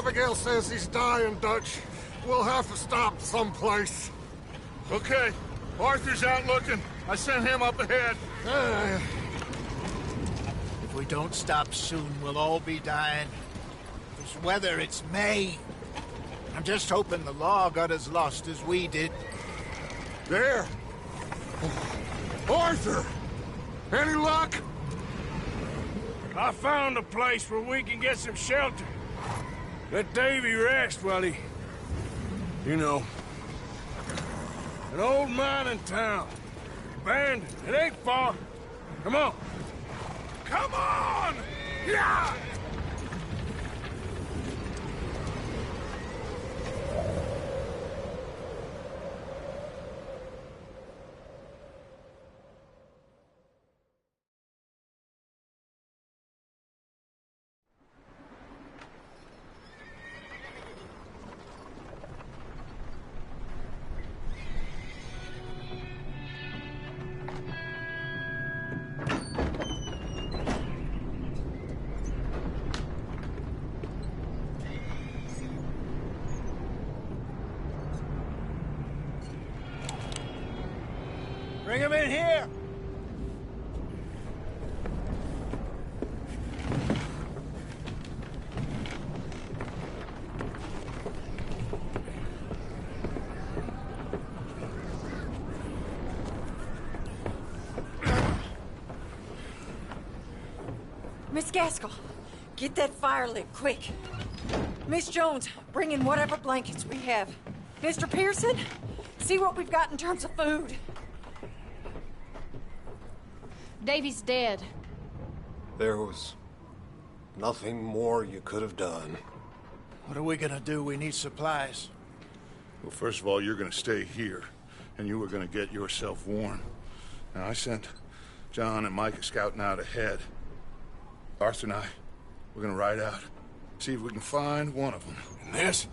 Abigail says he's dying, Dutch. We'll have to stop someplace. Okay. Arthur's out looking. I sent him up ahead. If we don't stop soon, we'll all be dying. This weather, it's May. I'm just hoping the law got as lost as we did. There! Arthur! Any luck? I found a place where we can get some shelter. Let Davy rest while he... You know. An old mining town. Abandoned. It ain't far. Come on. Come on! Yeah! Bring him in here! Miss Gaskell, get that fire lit, quick. Miss Jones, bring in whatever blankets we have. Mr. Pearson, see what we've got in terms of food. Davy's dead. There was nothing more you could have done. What are we gonna do? We need supplies. Well, first of all, you're gonna stay here, and you were gonna get yourself warm. Now, I sent John and Micah scouting out ahead. Arthur and I, we're gonna ride out, see if we can find one of them. And this,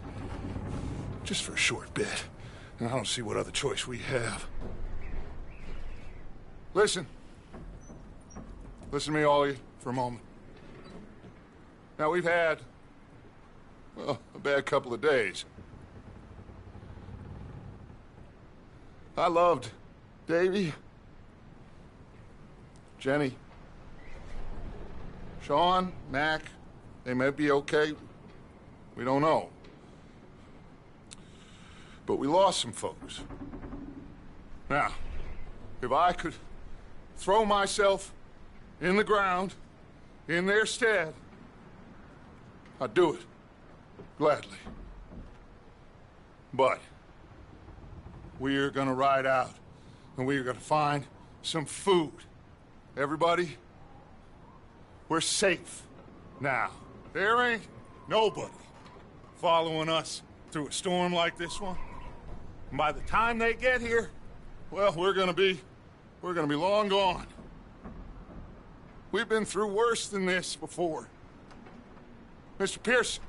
just for a short bit. And I don't see what other choice we have. Listen. Listen to me, all of you, for a moment. Now, we've had, well, a bad couple of days. I loved Davy, Jenny, Sean, Mac. They may be okay. We don't know. But we lost some folks. Now, if I could throw myself in the ground, in their stead, I'd do it, gladly. But we're gonna ride out, and we're gonna find some food. Everybody, we're safe now. There ain't nobody following us through a storm like this one. And by the time they get here, well, we're gonna be long gone. We've been through worse than this before. Mr. Pearson,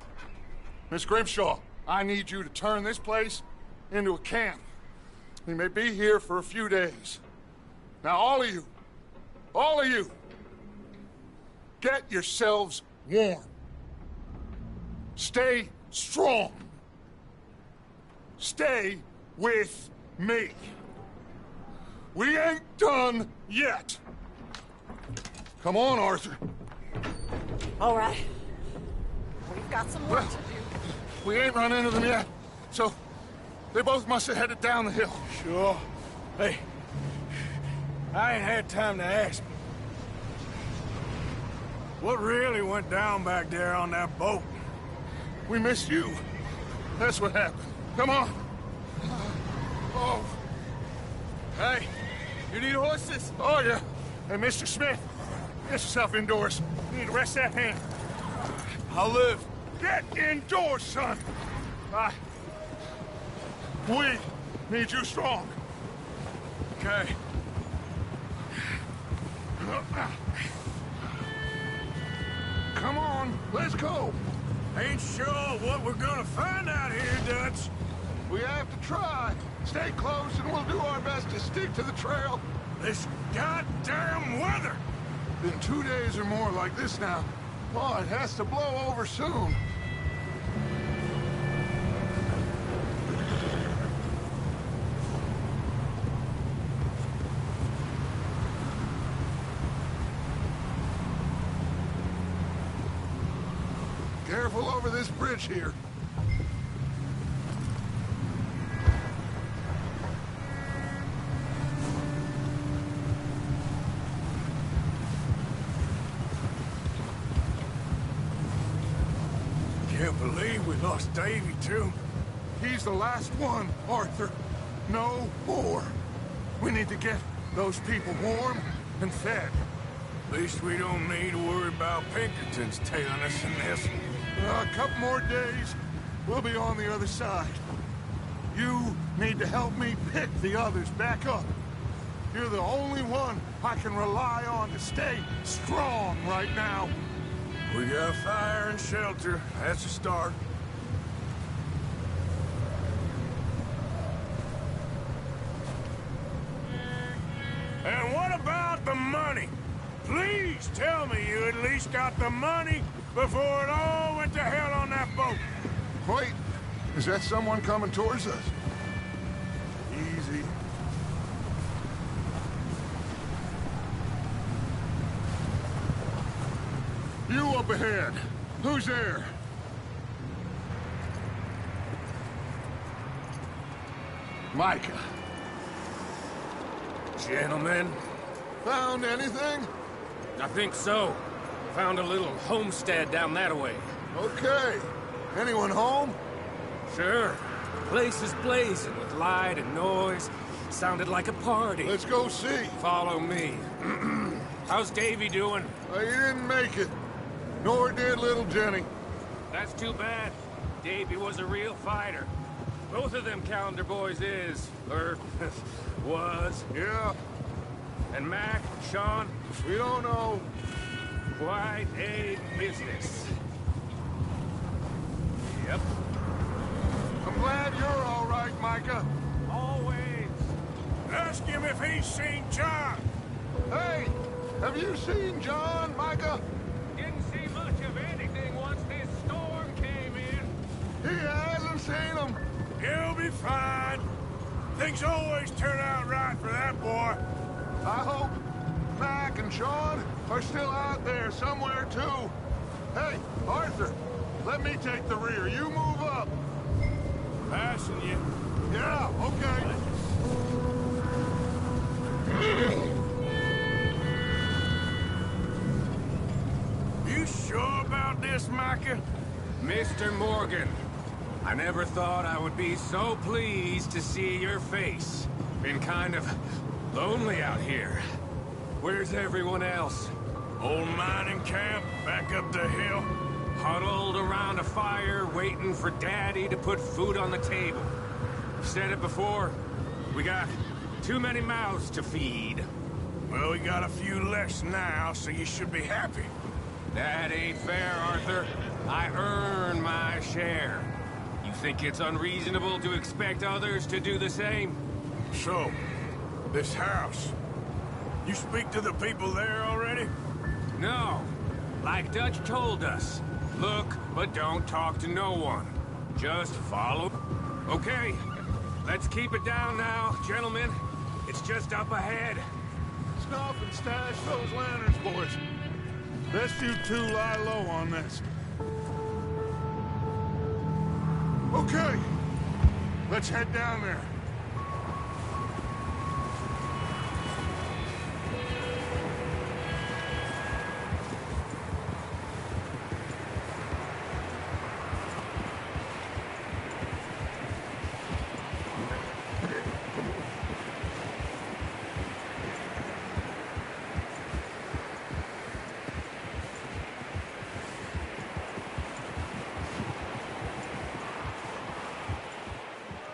Miss Grimshaw, I need you to turn this place into a camp. We may be here for a few days. Now, all of you, get yourselves warm. Stay strong. Stay with me. We ain't done yet. Come on, Arthur. All right. We've got some work to do. We ain't run into them yet, so they both must have headed down the hill. Sure. Hey, I ain't had time to ask. What really went down back there on that boat? We missed you. That's what happened. Come on. Oh. Hey, you need horses? Oh, yeah. Hey, Mr. Smith, get yourself indoors. You need to rest that hand. I'll live. Get indoors, son. We need you strong. Okay. Come on, let's go. Ain't sure what we're gonna find out here, Dutch. We have to try. Stay close and we'll do our best to stick to the trail. This goddamn weather! Been 2 days or more like this now. Oh, it has to blow over soon. carnage here. Can't believe we lost Davy, too. He's the last one, Arthur. No more. We need to get those people warm and fed. At least we don't need to worry about Pinkertons tailing us in this. A couple more days, we'll be on the other side. You need to help me pick the others back up. You're the only one I can rely on to stay strong right now. We got fire and shelter. That's a start. And what about the money? Please tell me you at least got the money before it all went to hell on that boat. Wait, is that someone coming towards us? Easy. You up ahead. Who's there? Micah. Gentlemen, Found anything? I think so. Found a little homestead down that way. Okay. Anyone home? Sure. Place is blazing with light and noise. Sounded like a party. Let's go see. Follow me. How's Davy doing? He didn't make it. Nor did little Jenny. That's too bad. Davy was a real fighter. Both of them Calendar boys is, or was. Yeah, And Mac, Sean, we don't know. quite a business. Yep. I'm glad you're all right, Micah. Always. Ask him if he's seen John. Hey, have you seen John, Micah? Didn't see much of anything once this storm came in. He hasn't seen him. He'll be fine. Things always turn out right for that boy. I hope Mac and Sean are still out there somewhere, too. Hey, Arthur, let me take the rear. You move up. Passing you. Yeah, okay. You sure about this, Micah? Mr. Morgan, I never thought I would be so pleased to see your face. Been kind of lonely out here. Where's everyone else? Old mining camp back up the hill. Huddled around a fire, waiting for Daddy to put food on the table. Said it before, we got too many mouths to feed. Well, we got a few less now, so you should be happy. That ain't fair, Arthur. I earn my share. You think it's unreasonable to expect others to do the same? So, this house. You speak to the people there already? No. Like Dutch told us. Look, but don't talk to no one. Just follow. Okay. Let's keep it down now, gentlemen. It's just up ahead. Snuff and stash those lanterns, boys. Best you two lie low on this. Okay. Let's head down there.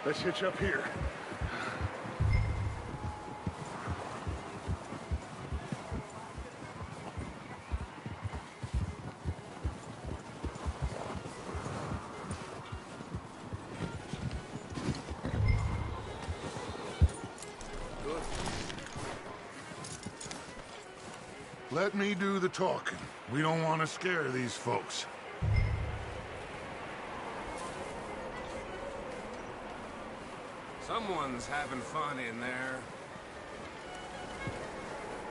Let's hitch up here. Let me do the talking. We don't want to scare these folks. Someone's having fun in there.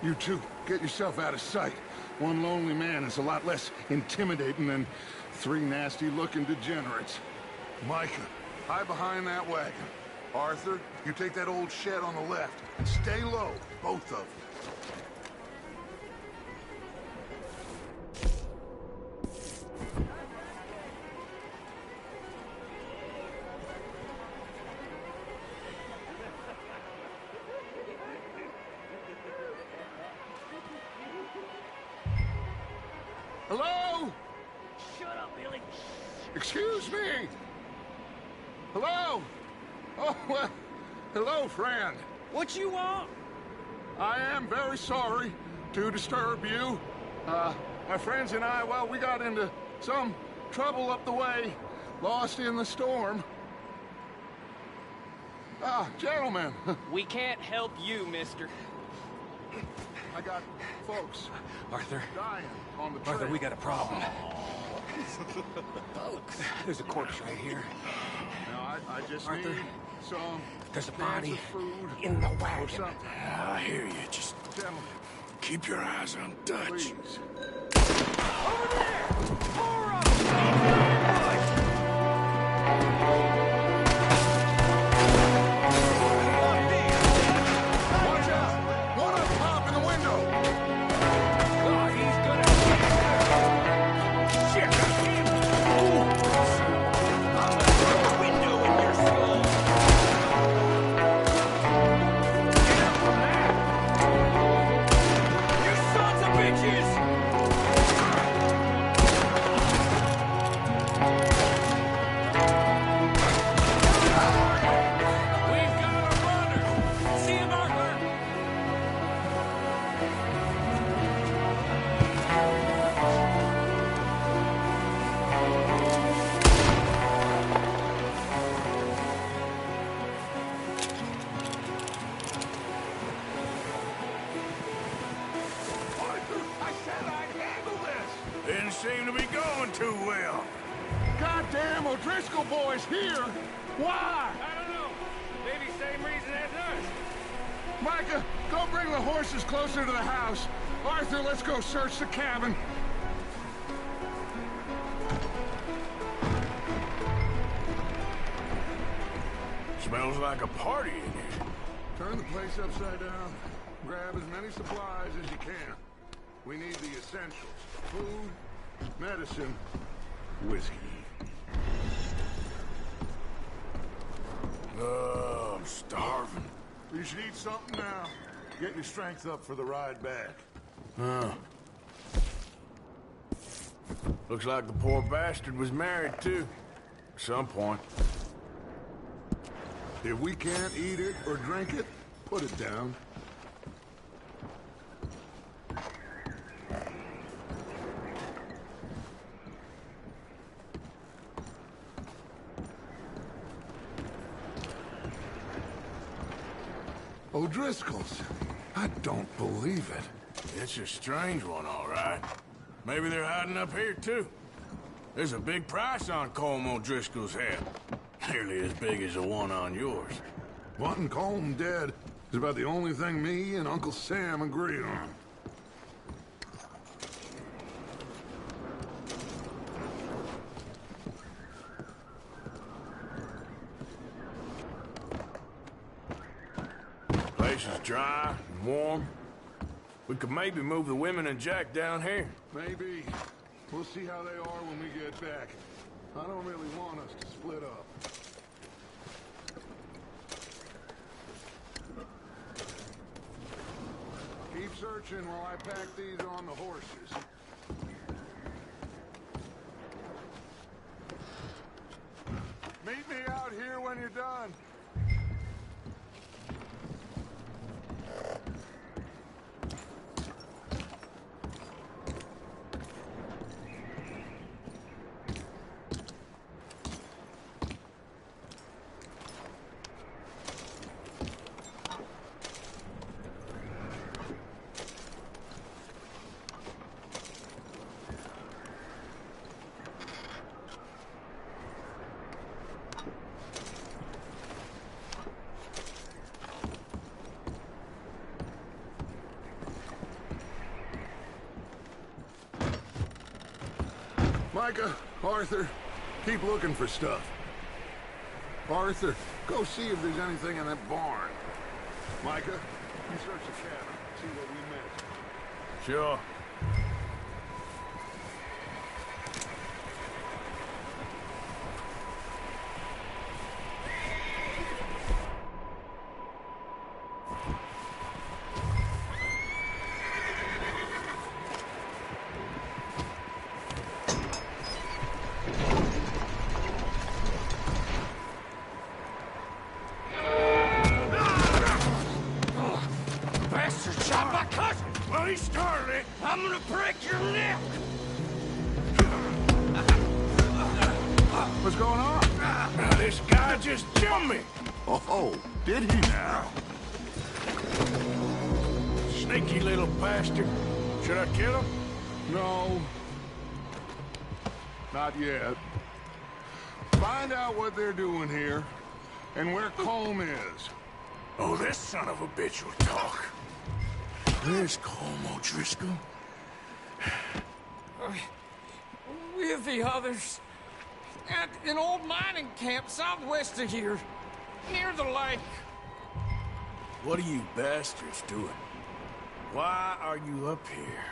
You two, get yourself out of sight. One lonely man is a lot less intimidating than 3 nasty-looking degenerates. Micah, hide behind that wagon. Arthur, you take that old shed on the left, and stay low, both of you. Hello? Shut up, Billy. Excuse me? Hello? Oh, well, hello, friend. What you want? I am very sorry to disturb you. My friends and I, well, we got into some trouble up the way, lost in the storm. Gentlemen, We can't help you, mister. I got folks Arthur, dying on the trail. Arthur, we got a problem. There's a corpse right here. Now, I just Arthur, need some there's a cans body of food in the or wagon. something. I hear you. Just Gentlemen, keep your eyes on Dutch. please. Watch out! One up top in the window! Oh, he's gonna... Shit, I can't... I'm gonna throw a window in your skull. Get up from that! You sons of bitches! We've got a runner! See him, Arthur? Arthur, I said I'd handle this! Didn't seem to be going too well. Goddamn O'Driscoll boys here! Why? I don't know. Maybe same reason as us. Micah, go bring the horses closer to the house. Arthur, let's go search the cabin. Smells like a party in here. Turn the place upside down. Grab as many supplies as you can. We need the essentials. Food, medicine, whiskey. Oh, I'm starving. You should eat something now. Get your strength up for the ride back. Oh. Looks like the poor bastard was married, too. At some point. If we can't eat it or drink it, put it down. O'Driscoll's. I don't believe it. It's a strange one, all right. Maybe they're hiding up here, too. There's a big price on Colm O'Driscoll's head. Nearly as big as the one on yours. Wanting Colm dead is about the only thing me and Uncle Sam agree on. Place is dry and warm. We could maybe move the women and Jack down here. Maybe. We'll see how they are when we get back. I don't really want us to split up. Keep searching while I pack these on the horses. Meet me out here when you're done. Micah, Arthur, keep looking for stuff. Arthur, go see if there's anything in that barn. Micah, you search the cabin, see what we missed. Sure. Bastard shot my cousin! Well, he started it. I'm gonna break your neck! What's going on? Now, this guy just jumped me. Oh, did he now? Sneaky little bastard. Should I kill him? No. Not yet. Find out what they're doing here, and where Colm is. Oh, this son of a bitch will talk. Where's Colm O'Driscoll? With the others. At an old mining camp southwest of here. Near the lake. What are you bastards doing? Why are you up here?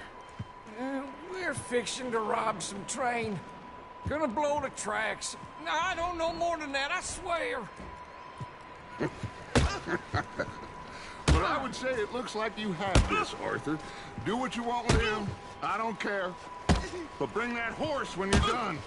We're fixing to rob some train. Gonna blow the tracks. No, I don't know more than that, I swear. But I would say it looks like you have this, Arthur. Do what you want with him. I don't care. But bring that horse when you're done.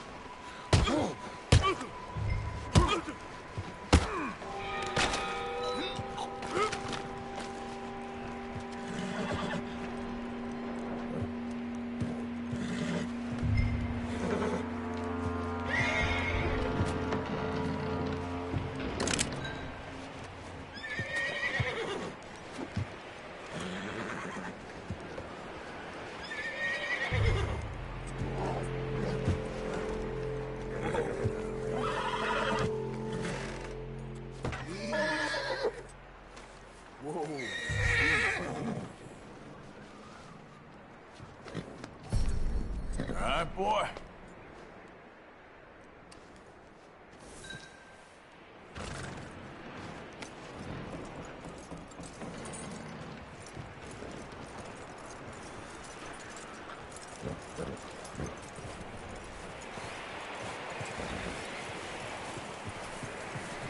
All right, boy.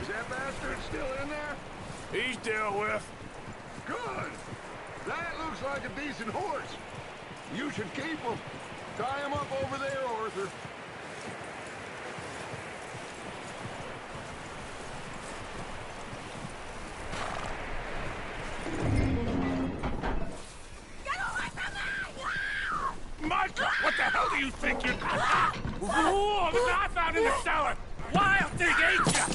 Is that bastard still in there? He's dealt with. Good. That looks like a decent horse. You should keep him. Tie him up over there, Arthur. Micah, what the hell do you think you're... Whoa, the knife out in the cellar! Wild thing, ain't ya?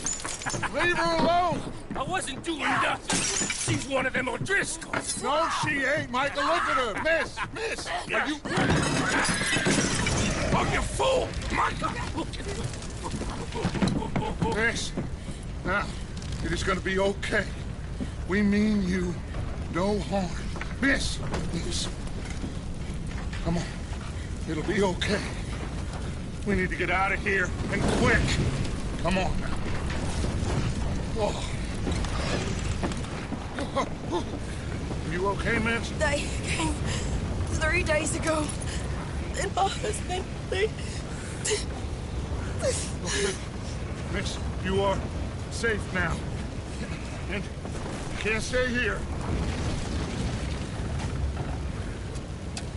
Leave her alone! I wasn't doing nothing. She's one of them O'Driscolls. No, she ain't, Michael. Look at her. Miss, are you... Oh, you fool! Micah! Miss, now, it is gonna be okay. We mean you no harm. Miss. Come on. It'll be okay. We need to get out of here, and quick. Come on now. Oh. You okay, miss? They came 3 days ago. And my husband, they... Miss, you are safe now. And you can't stay here.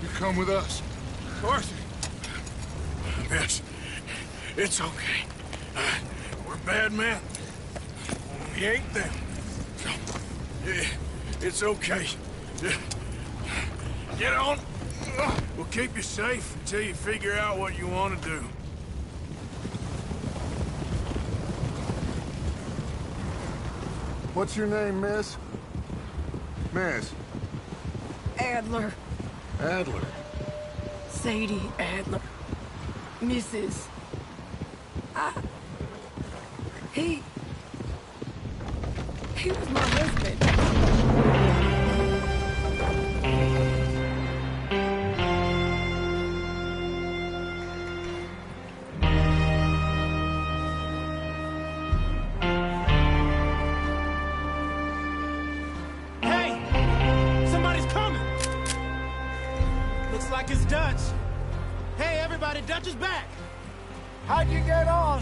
You come with us. Arthur. Miss, it's okay. We're bad men. We ain't them. It's okay. Get on. We'll keep you safe until you figure out what you want to do. What's your name, miss? Miss. Adler. Adler. Sadie Adler. Mrs. He was my husband. like it's Dutch. Hey, everybody, Dutch is back. How'd you get on?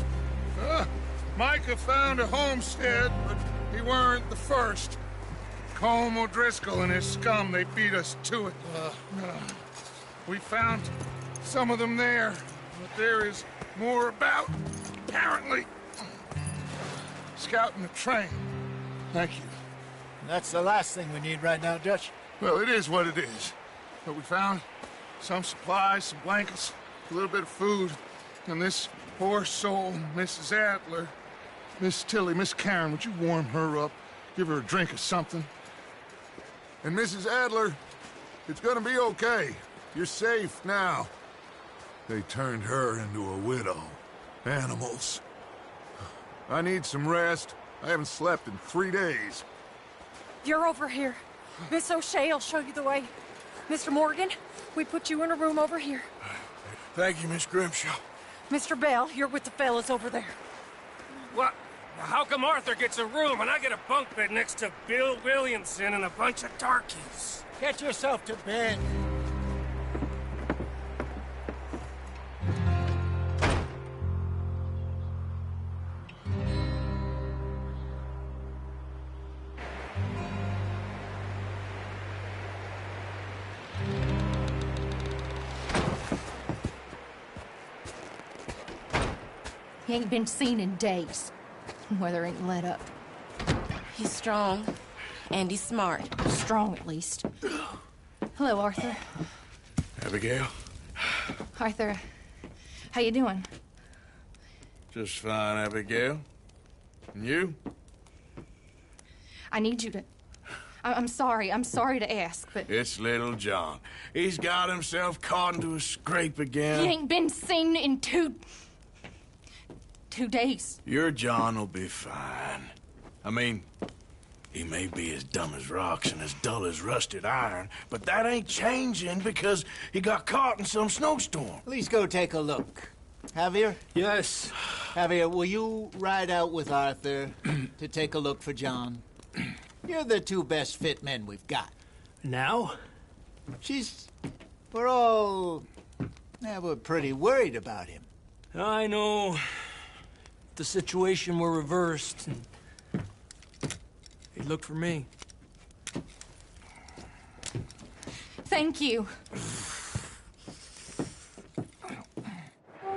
Micah found a homestead, but he weren't the first. Colm O'Driscoll and his scum, they beat us to it. We found some of them there, but there is more about, apparently. Scouting the train. Thank you. That's the last thing we need right now, Dutch. Well, it is what it is. But we found some supplies, some blankets, a little bit of food, and this poor soul, Mrs. Adler, Miss Tilly, Miss Karen, would you warm her up? Give her a drink or something? And Mrs. Adler, it's gonna be okay. You're safe now. They turned her into a widow. Animals. I need some rest. I haven't slept in 3 days. You're over here. Miss O'Shea will show you the way. Mr. Morgan, we put you in a room over here. Thank you, Miss Grimshaw. Mr. Bell, you're with the fellas over there. What? How come Arthur gets a room and I get a bunk bed next to Bill Williamson and a bunch of darkies? Get yourself to bed. He ain't been seen in days. Weather ain't let up. He's strong, and he's smart. Strong, at least. Hello, Arthur. Abigail? Arthur, how you doing? Just fine, Abigail. And you? I need you to... I'm sorry to ask, but... It's little John. He's got himself caught into a scrape again. He ain't been seen in 2 days. Your John will be fine. I mean, he may be as dumb as rocks and as dull as rusted iron, but that ain't changing because he got caught in some snowstorm. Please go take a look. Javier? Yes. Javier, will you ride out with Arthur to take a look for John? You're the 2 best fit men we've got. Now? We're all... we're pretty worried about him. I know. The situation were reversed, and he'd look for me. Thank you.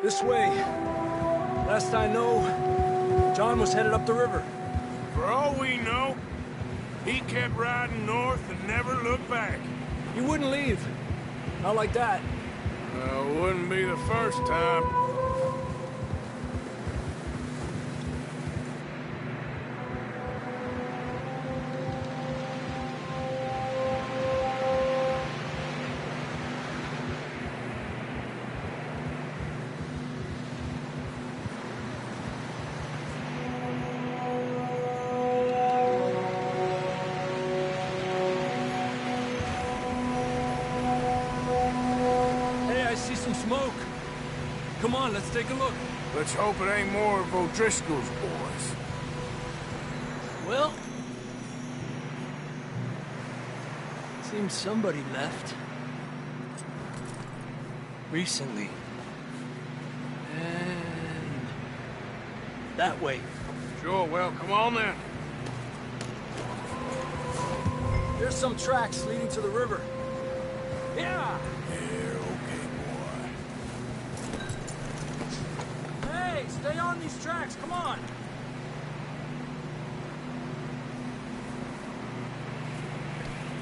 This way. Last I know, John was headed up the river. For all we know, he kept riding north and never looked back. He wouldn't leave. Not like that. Wouldn't be the first time. Smoke. Come on, let's take a look. Let's hope it ain't more of O'Driscoll's boys. Well, seems somebody left. Recently. And that way. Sure, well, come on then. There's some tracks leading to the river. Yeah! Stay on these tracks, come on!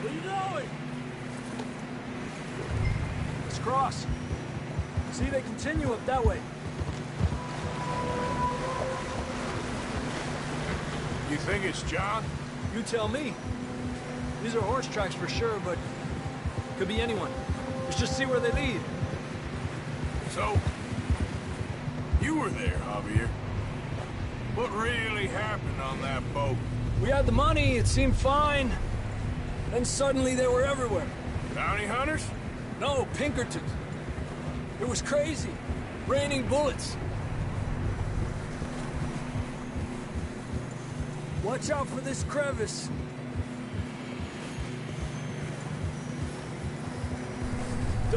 Where you going? Let's cross. See, they continue up that way. You think it's John? You tell me. These are horse tracks for sure, but could be anyone. Let's just see where they lead. So, you were there, Javier. What really happened on that boat? We had the money, it seemed fine. Then suddenly they were everywhere. Bounty hunters? No, Pinkertons. It was crazy. Raining bullets. Watch out for this crevice.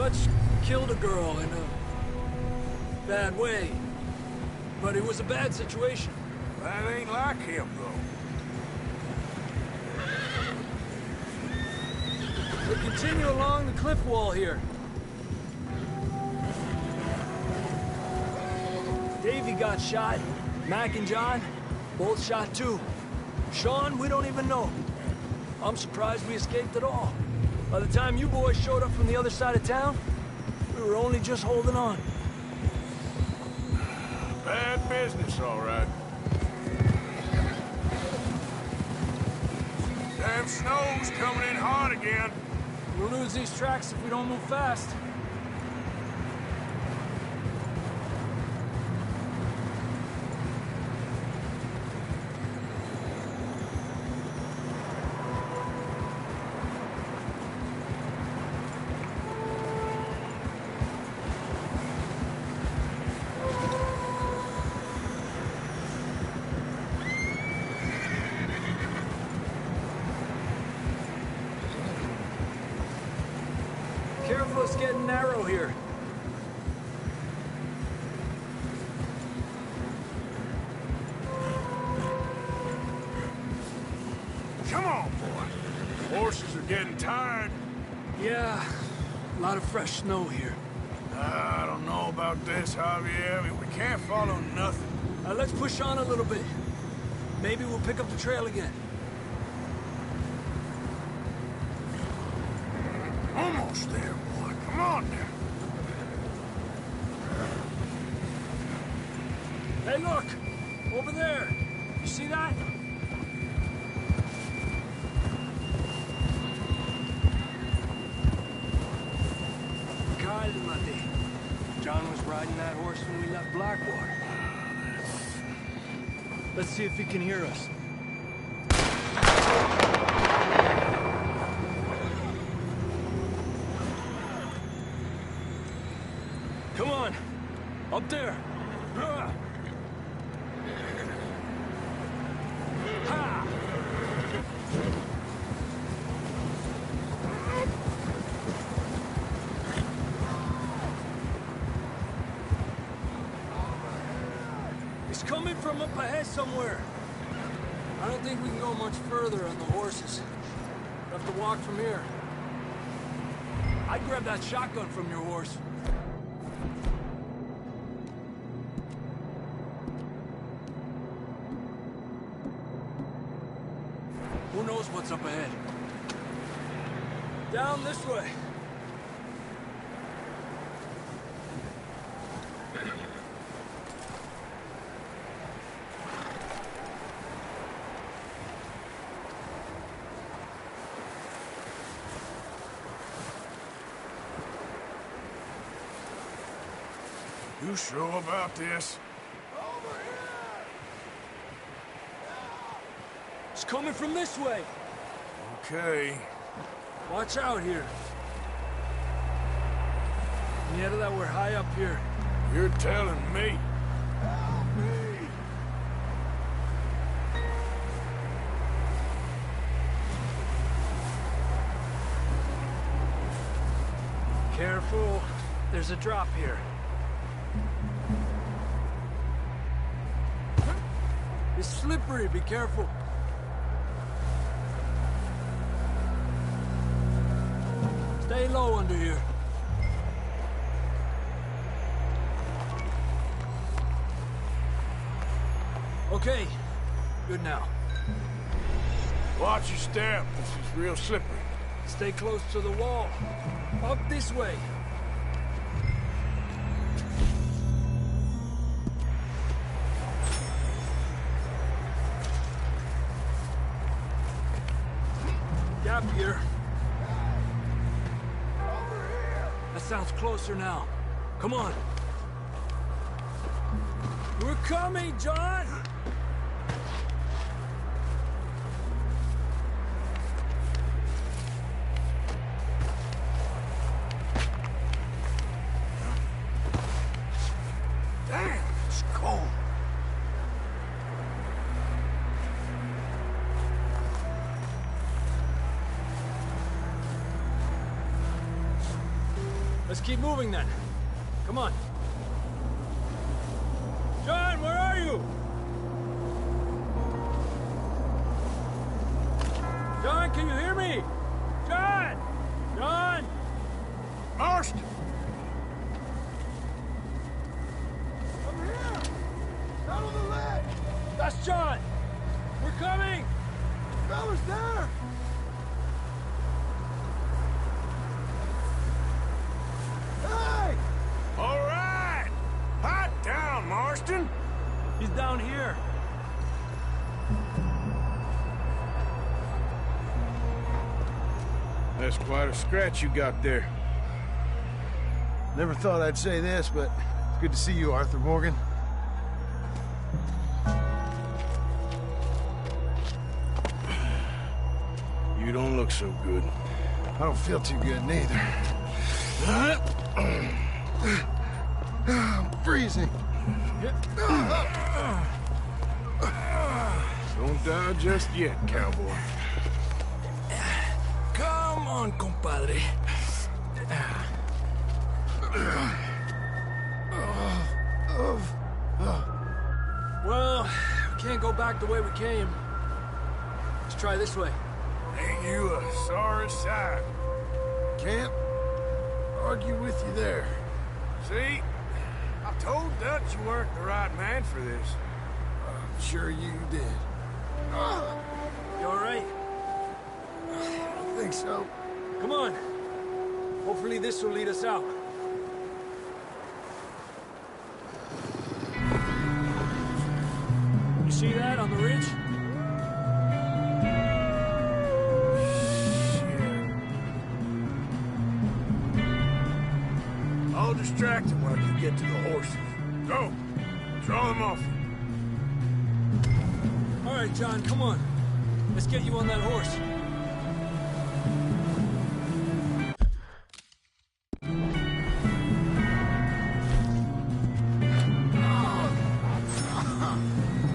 Dutch killed a girl in a bad way. But it was a bad situation. That ain't like him, though. We continue along the cliff wall here. Davey got shot. Mac and John, both shot too. Sean, we don't even know. I'm surprised we escaped at all. By the time you boys showed up from the other side of town, we were only just holding on. Bad business, all right. Damn snow's coming in hard again. We'll lose these tracks if we don't move fast. Careful, it's getting narrow here. Come on, boy. Horses are getting tired. Yeah, a lot of fresh snow here. I don't know about this, Javier. We can't follow nothing. Let's push on a little bit. Maybe we'll pick up the trail again. Almost there, boy. Come on now. Hey, look! Over there! You see that? Cálmate. John was riding that horse when we left Blackwater. Let's see if he can hear us. Come on! Up there! Ha! It's coming from up ahead somewhere. I don't think we can go much further on the horses. We'll have to walk from here. I'd grab that shotgun from your horse. Who knows what's up ahead? Down this way. You sure about this? It's coming from this way. Okay. Watch out here. Yeah, that we're high up here. You're telling me. Help me! Careful. There's a drop here. It's slippery. Be careful. Stay low under here. Okay. Good now. Watch your step. This is real slippery. Stay close to the wall. Up this way. Gap here. That sounds closer now. Come on. We're coming, John! Damn, it's cold. Let's keep moving then. Come on. John, where are you? John, can you hear me? John! John! Marston! I'm here! Down on the ledge! That's John! We're coming! Fella's there! Hey! All right! Hot down, Marston! He's down here. That's quite a scratch you got there. Never thought I'd say this, but it's good to see you, Arthur Morgan. You don't look so good. I don't feel too good, neither. I'm freezing. Don't die just yet, cowboy. Come on, compadre. Well, we can't go back the way we came. Let's try this way. Ain't you a sorry sight? Can't argue with you there. See? I told Dutch you weren't the right man for this. I'm sure you did. You all right? I think so. Come on. Hopefully this will lead us out. You see that on the ridge? I'll distract him while you get to the horses. Go! Draw them off. All right, John, come on. Let's get you on that horse.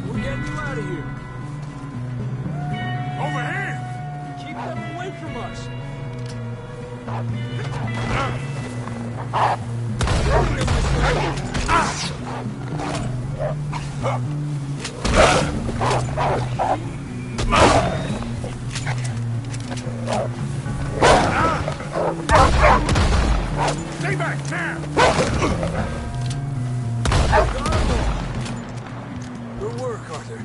We're getting you out of here. Over here! Keep them away from us. Stay back, now! Good work, Arthur.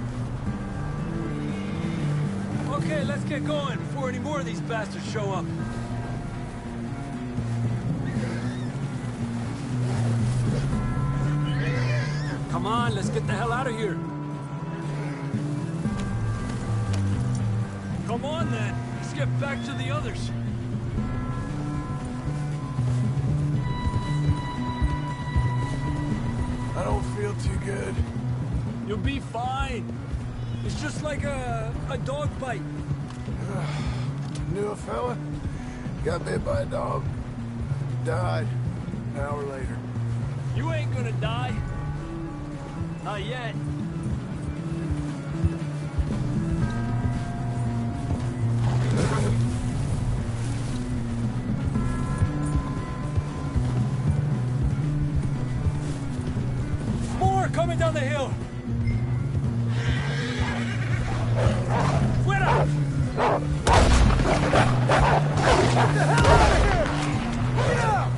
Okay, let's get going before any more of these bastards show up. Come on, let's get the hell out of here. Come on, then. Let's get back to the others. I don't feel too good. You'll be fine. It's just like a dog bite. Knew a fella, got bit by a dog, died an hour later. You ain't gonna die. Not yet. More coming down the hill. Fuera! Get the hell out of here! Get out!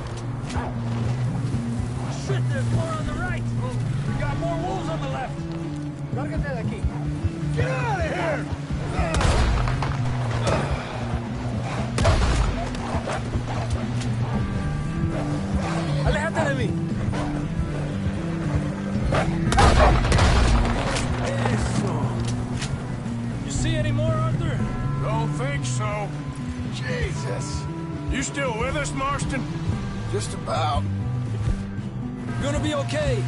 Shit, there's more on the right. We got more wolves on the left. Lárgate de aquí. Get out of here! Aléjate de mí. Eso. You see any more, Arthur? Don't think so. Jesus! You still with us, Marston? Just about. Gonna be okay.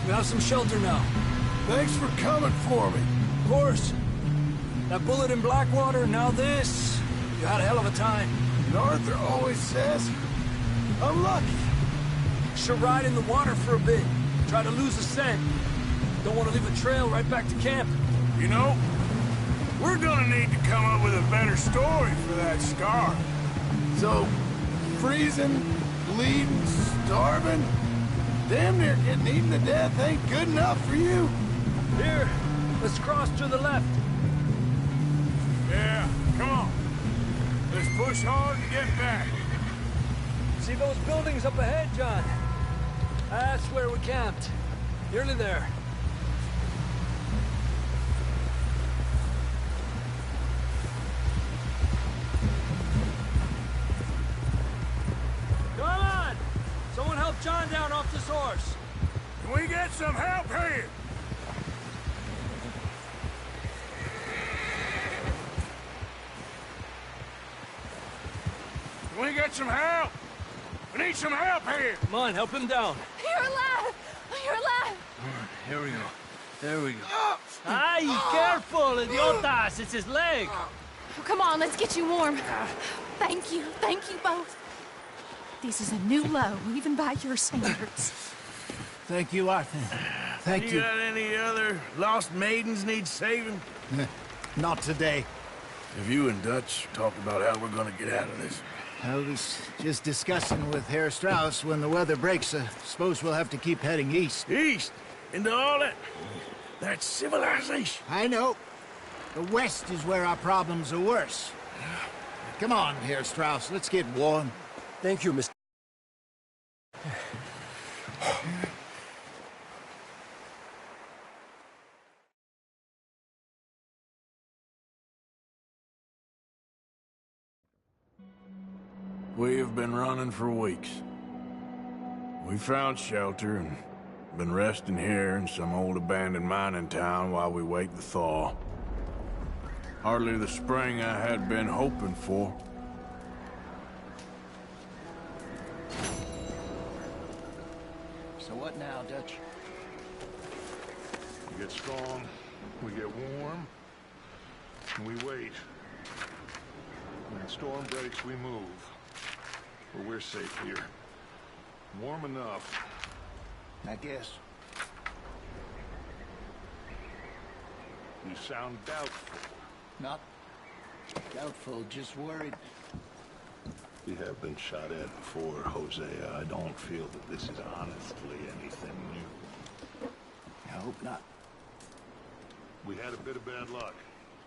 We have some shelter now. Thanks for coming for me. Of course. That bullet in Blackwater, now this. You had a hell of a time. And Arthur always says, I'm lucky. Should ride in the water for a bit. Try to lose the scent. Don't want to leave a trail right back to camp. You know, we're gonna need to come up with a better story for that scar. So, freezing, bleeding, starving. Damn near getting eaten to death ain't good enough for you. Here, let's cross to the left. Yeah, come on. Let's push hard and get back. See those buildings up ahead, John? That's where we camped. Nearly there. Come on! Someone help John down off this horse. Can we get some help here? Can we get some help? We need some help here. Come on, help him down. You're alive! You're alive! Here we go. There we go. Ay, careful, idiotas! It's his leg. Oh, come on, let's get you warm. Thank you both. This is a new low, even by your standards. Thank you, Arthur. Thank you. You got any other lost maidens need saving? Not today. Have you and Dutch talked about how we're gonna get out of this? I was just discussing with Herr Strauss when the weather breaks. Suppose we'll have to keep heading east. East? Into all that civilization? I know. The west is where our problems are worse. Come on, Herr Strauss. Let's get warm. Thank you, Mr. We have been running for weeks. We found shelter and been resting here in some old abandoned mining town while we wait the thaw. Hardly the spring I had been hoping for. So what now, Dutch? We get strong, we get warm, and we wait. When the storm breaks, we move. But we're safe here. Warm enough. I guess. You sound doubtful. Not doubtful, just worried. We have been shot at before, Hosea. I don't feel that this is honestly anything new. I hope not. We had a bit of bad luck,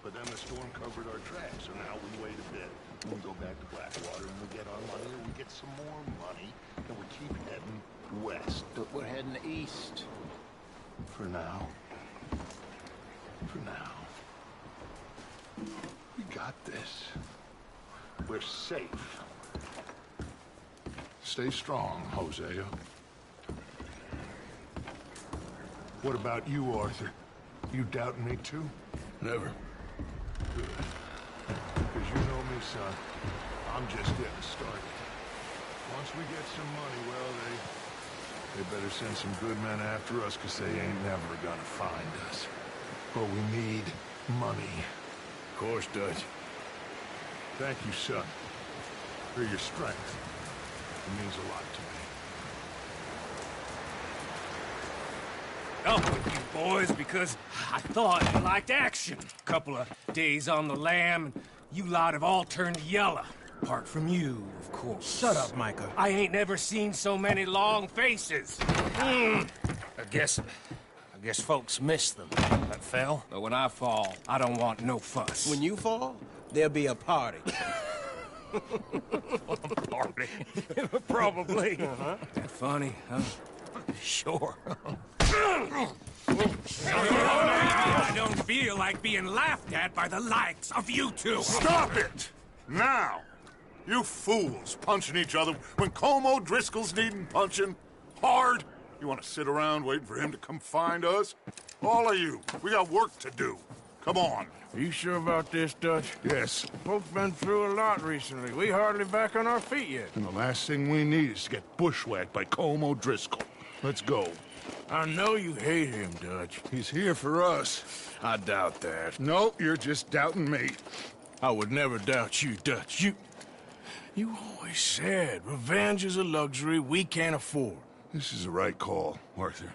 but then the storm covered our tracks, so now we wait a bit. We go back to Blackwater and we get our money, and we get some more money, and we keep heading west. But we're heading east. For now. For now. We got this. We're safe. Stay strong, Hosea. What about you, Arthur? You doubting me too? Never. Good. Because you know me, son. I'm just getting started. Once we get some money, well, they better send some good men after us, because they ain't never gonna find us. But we need money. Of course, Dutch. Thank you, son, for your strength. It means a lot to me. Up with you boys because I thought you liked action. Couple of days on the lam, and you lot have all turned yellow. Apart from you, of course. Shut up, Micah. I ain't never seen so many long faces. I guess folks miss them. That fell. But when I fall, I don't want no fuss. When you fall, there'll be a party. Party. Probably. That funny, huh? Sure. I don't feel like being laughed at by the likes of you two. Stop it! Now! You fools punching each other when Como Driscoll's needing punching. Hard! You want to sit around waiting for him to come find us? All of you, we got work to do. Come on. Are you sure about this, Dutch? Yes. Folks been through a lot recently. We hardly back on our feet yet. And the last thing we need is to get bushwhacked by Como Driscoll. Let's go. I know you hate him, Dutch. He's here for us. I doubt that. No, you're just doubting me. I would never doubt you, Dutch. You always said revenge is a luxury we can't afford. This is the right call, Arthur.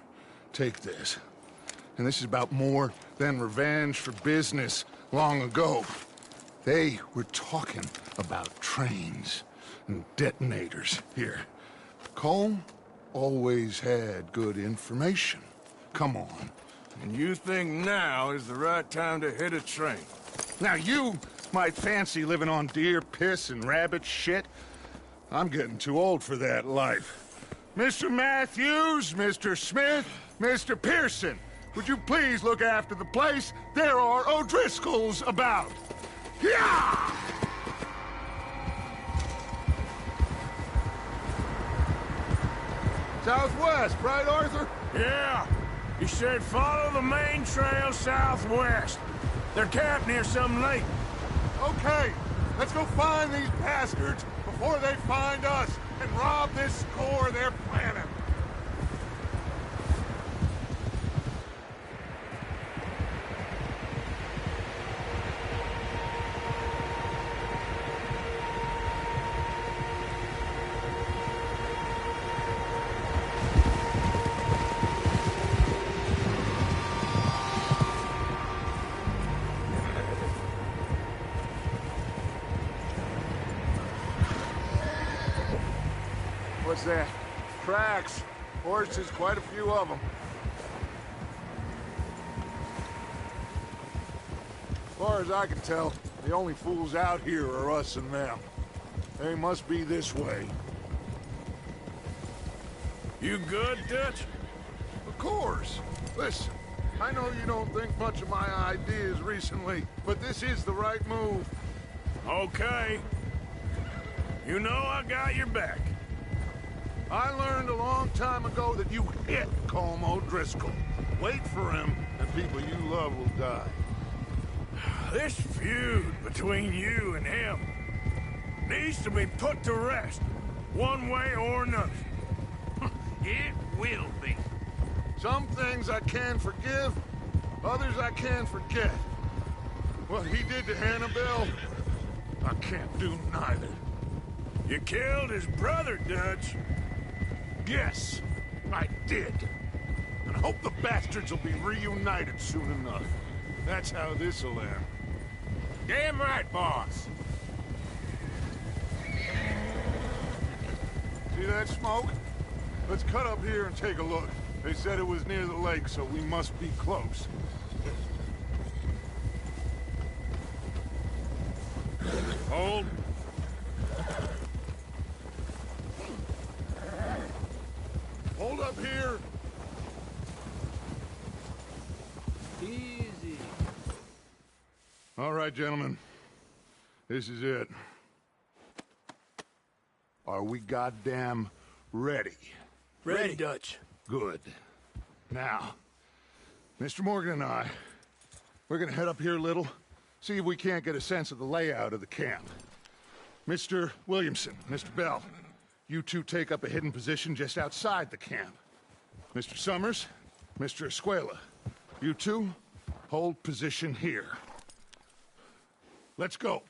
Take this. And this is about more than revenge for business long ago. They were talking about trains and detonators. Here, Colm always had good information. Come on. And you think now is the right time to hit a train? Now you might fancy living on deer piss and rabbit shit. I'm getting too old for that life. Mr. Matthews, Mr. Smith, Mr. Pearson, would you please look after the place? There are O'Driscolls about. Yeah! Southwest, right, Arthur? Yeah. He said follow the main trail southwest. They're camped near some lake. Okay, let's go find these bastards before they find us and rob this score they're planning. What's that? Tracks. Horses, quite a few of them. As far as I can tell, the only fools out here are us and them. They must be this way. You good, Dutch? Of course. Listen, I know you don't think much of my ideas recently, but this is the right move. Okay. You know I got your back. I learned a long time ago that you hit Colm O'Driscoll. Wait for him, and people you love will die. This feud between you and him needs to be put to rest, one way or another. It will be. Some things I can forgive, others I can forget. What he did to Annabelle, I can't do neither. You killed his brother, Dutch. Yes, I did. And I hope the bastards will be reunited soon enough. That's how this'll end. Damn right, boss. See that smoke? Let's cut up here and take a look. They said it was near the lake, so we must be close. Hold. Hold up here. Easy. All right, gentlemen. This is it. Are we goddamn ready? Ready, Dutch. Good. Now, Mr. Morgan and I, we're gonna head up here a little, see if we can't get a sense of the layout of the camp. Mr. Williamson, Mr. Bell, you two take up a hidden position just outside the camp. Mr. Summers, Mr. Escuela, you two hold position here. Let's go.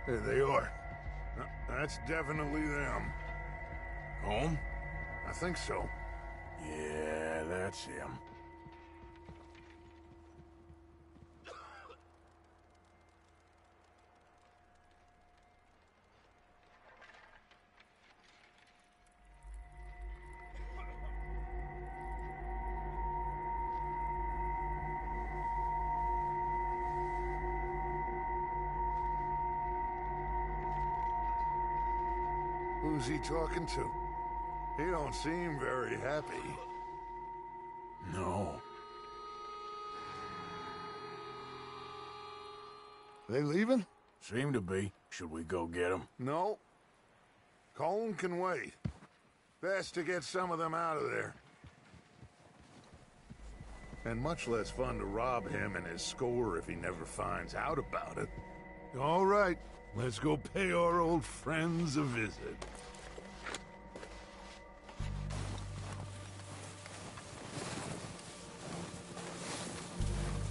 There they are. That's definitely them. Home? I think so. Yeah, that's him. Who's he talking to? He don't seem very happy. No. They leaving? Seem to be. Should we go get them? No. Colm can wait. Best to get some of them out of there. And much less fun to rob him and his score if he never finds out about it. All right, let's go pay our old friends a visit.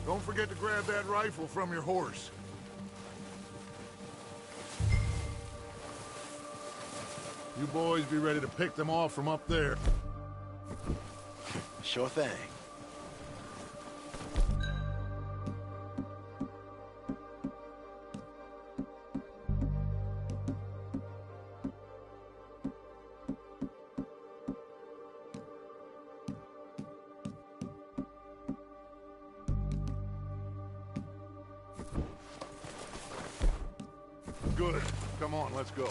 Don't forget to grab that rifle from your horse. You boys be ready to pick them off from up there. Sure thing. Good. Come on, let's go.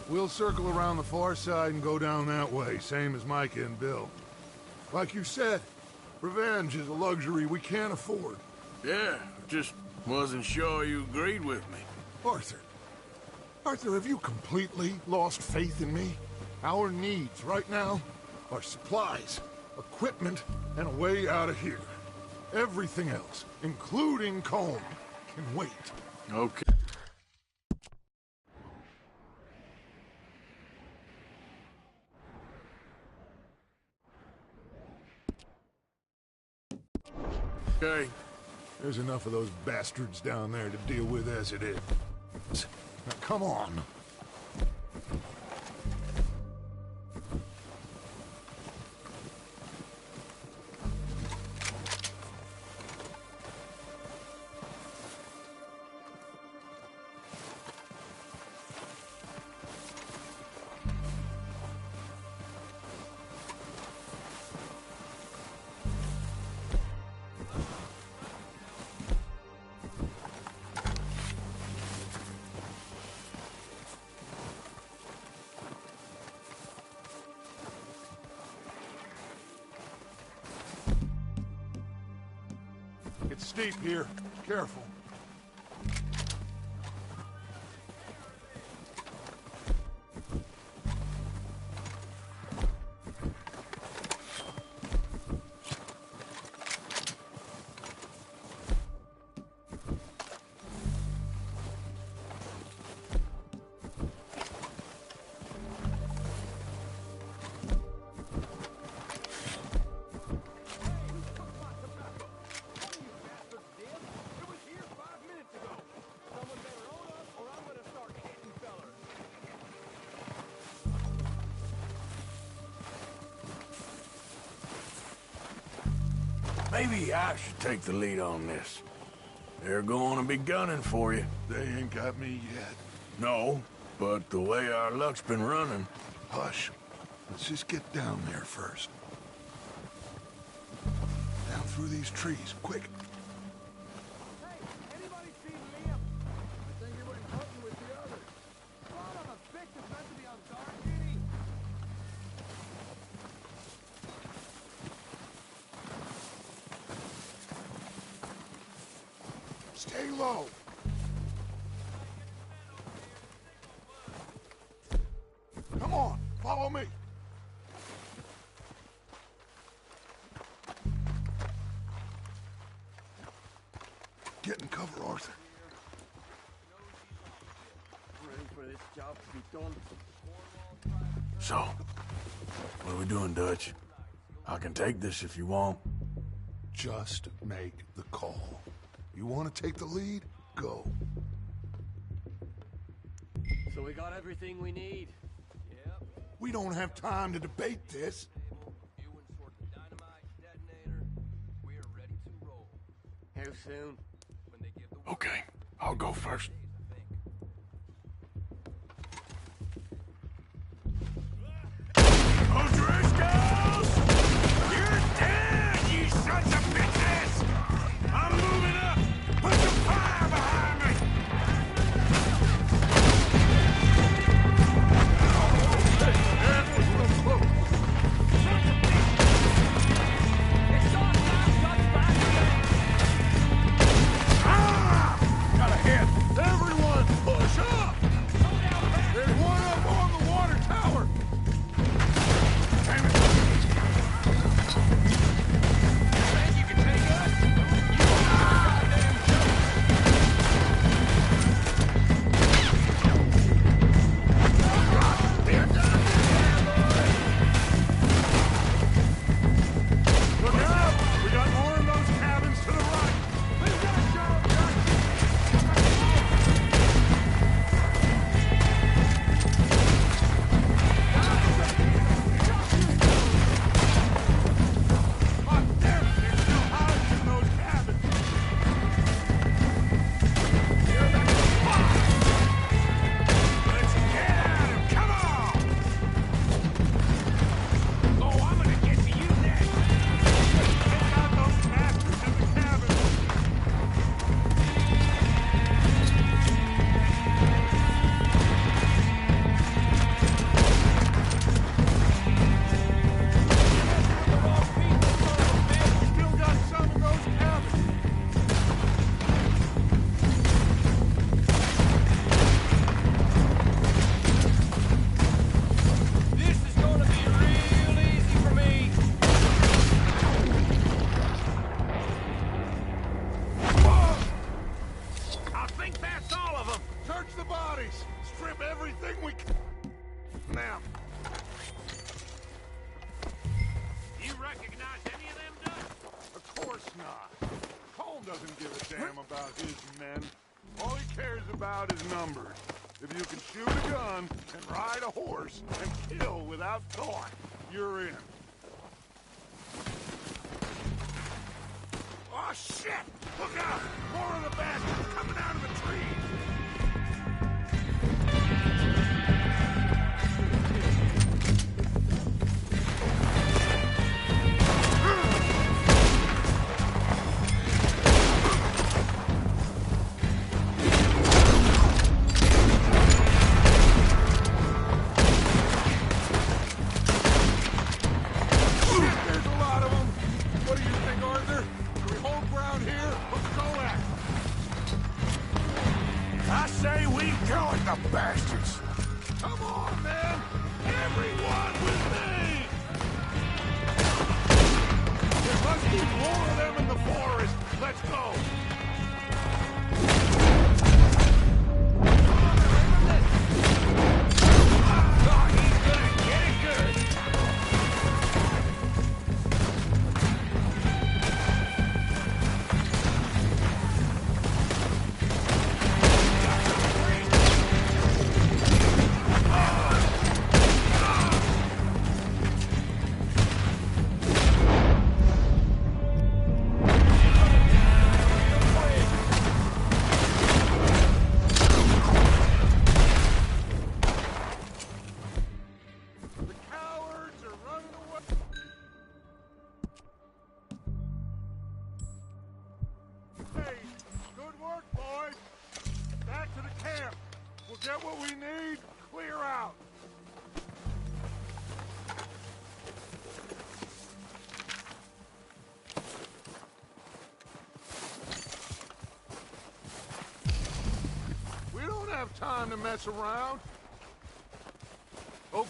We'll circle around the far side and go down that way, same as Micah and Bill. Like you said, revenge is a luxury we can't afford. Yeah, just wasn't sure you agreed with me. Arthur. Arthur, have you completely lost faith in me? Our needs right now are supplies, equipment, and a way out of here. Everything else, including Colm, can wait. Okay. Okay. There's enough of those bastards down there to deal with as it is. Now, come on. It's steep here. Careful. Maybe I should take the lead on this. They're going to be gunning for you. They ain't got me yet. No, but the way our luck's been running... Hush. Let's just get down there first. Down through these trees, quick. Hey, anybody seen Liam? I think he went hunting with the others. Son of a bitch is meant to be on guard duty. Stay low. Come on, follow me. Get in cover, Arthur. Ready for this job to be done. So, what are we doing, Dutch? I can take this if you want. Just make the call. You want to take the lead? Go. So we got everything we need. Yep. We don't have time to debate this. How soon? Okay, I'll go first. O'Driscolls! You're dead, you sons of bitches! I'm moving up! Put some fire behind me! about is numbered. If you can shoot a gun and ride a horse and kill without thought, you're in. Oh, shit! Look out! More of the bastards coming out of the trees! Get what we need, clear out. We don't have time to mess around. Okay.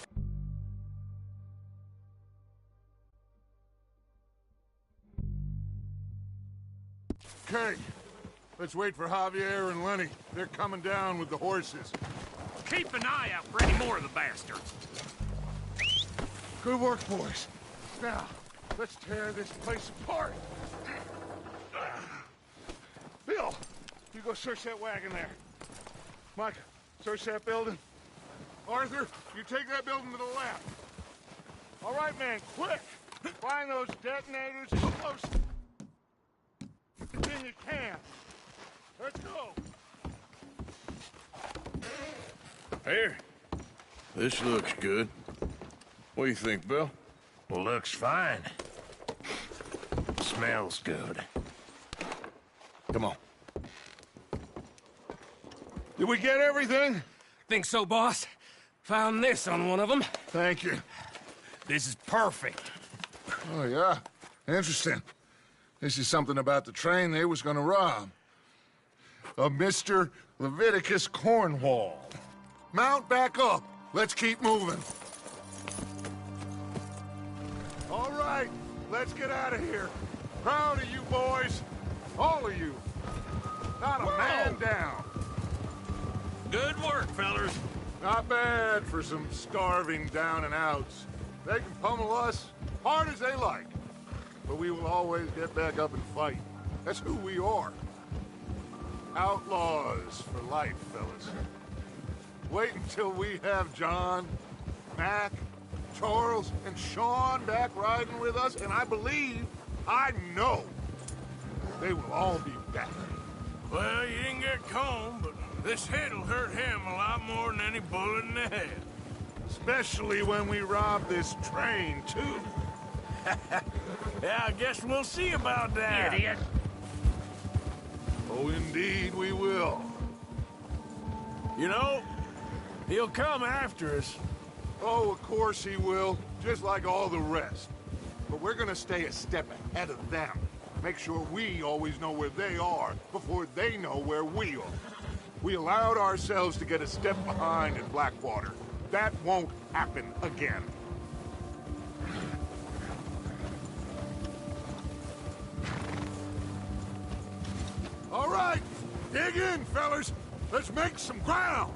Okay. Let's wait for Javier and Lenny. They're coming down with the horses. Keep an eye out for any more of the bastards. Good work, boys. Now, let's tear this place apart. Bill, you go search that wagon there. Micah, search that building. Arthur, you take that building to the left. All right, man, quick. Find those detonators close as you can. Let's go. Here. This looks good. What do you think, Bill? Looks fine. Smells good. Come on. Did we get everything? Think so, boss. Found this on one of them. Thank you. This is perfect. Oh, yeah? Interesting. This is something about the train they was gonna rob. Of Mr. Leviticus Cornwall. Mount back up. Let's keep moving. All right, let's get out of here. Proud of you boys. All of you. Not a man down. Good work, fellers. Not bad for some starving down and outs. They can pummel us hard as they like. But we will always get back up and fight. That's who we are. Outlaws for life, fellas. Wait until we have John, Mac, Charles, and Sean back riding with us, and I believe, I know, they will all be back. Well, you didn't get Combe, but this hit'll hurt him a lot more than any bullet in the head. Especially when we rob this train, too. Yeah, I guess we'll see about that. Idiot. Oh, indeed we will. You know, he'll come after us. Oh, of course he will, just like all the rest. But we're gonna stay a step ahead of them. Make sure we always know where they are before they know where we are. We allowed ourselves to get a step behind in Blackwater. That won't happen again. All right, dig in, fellas. Let's make some ground.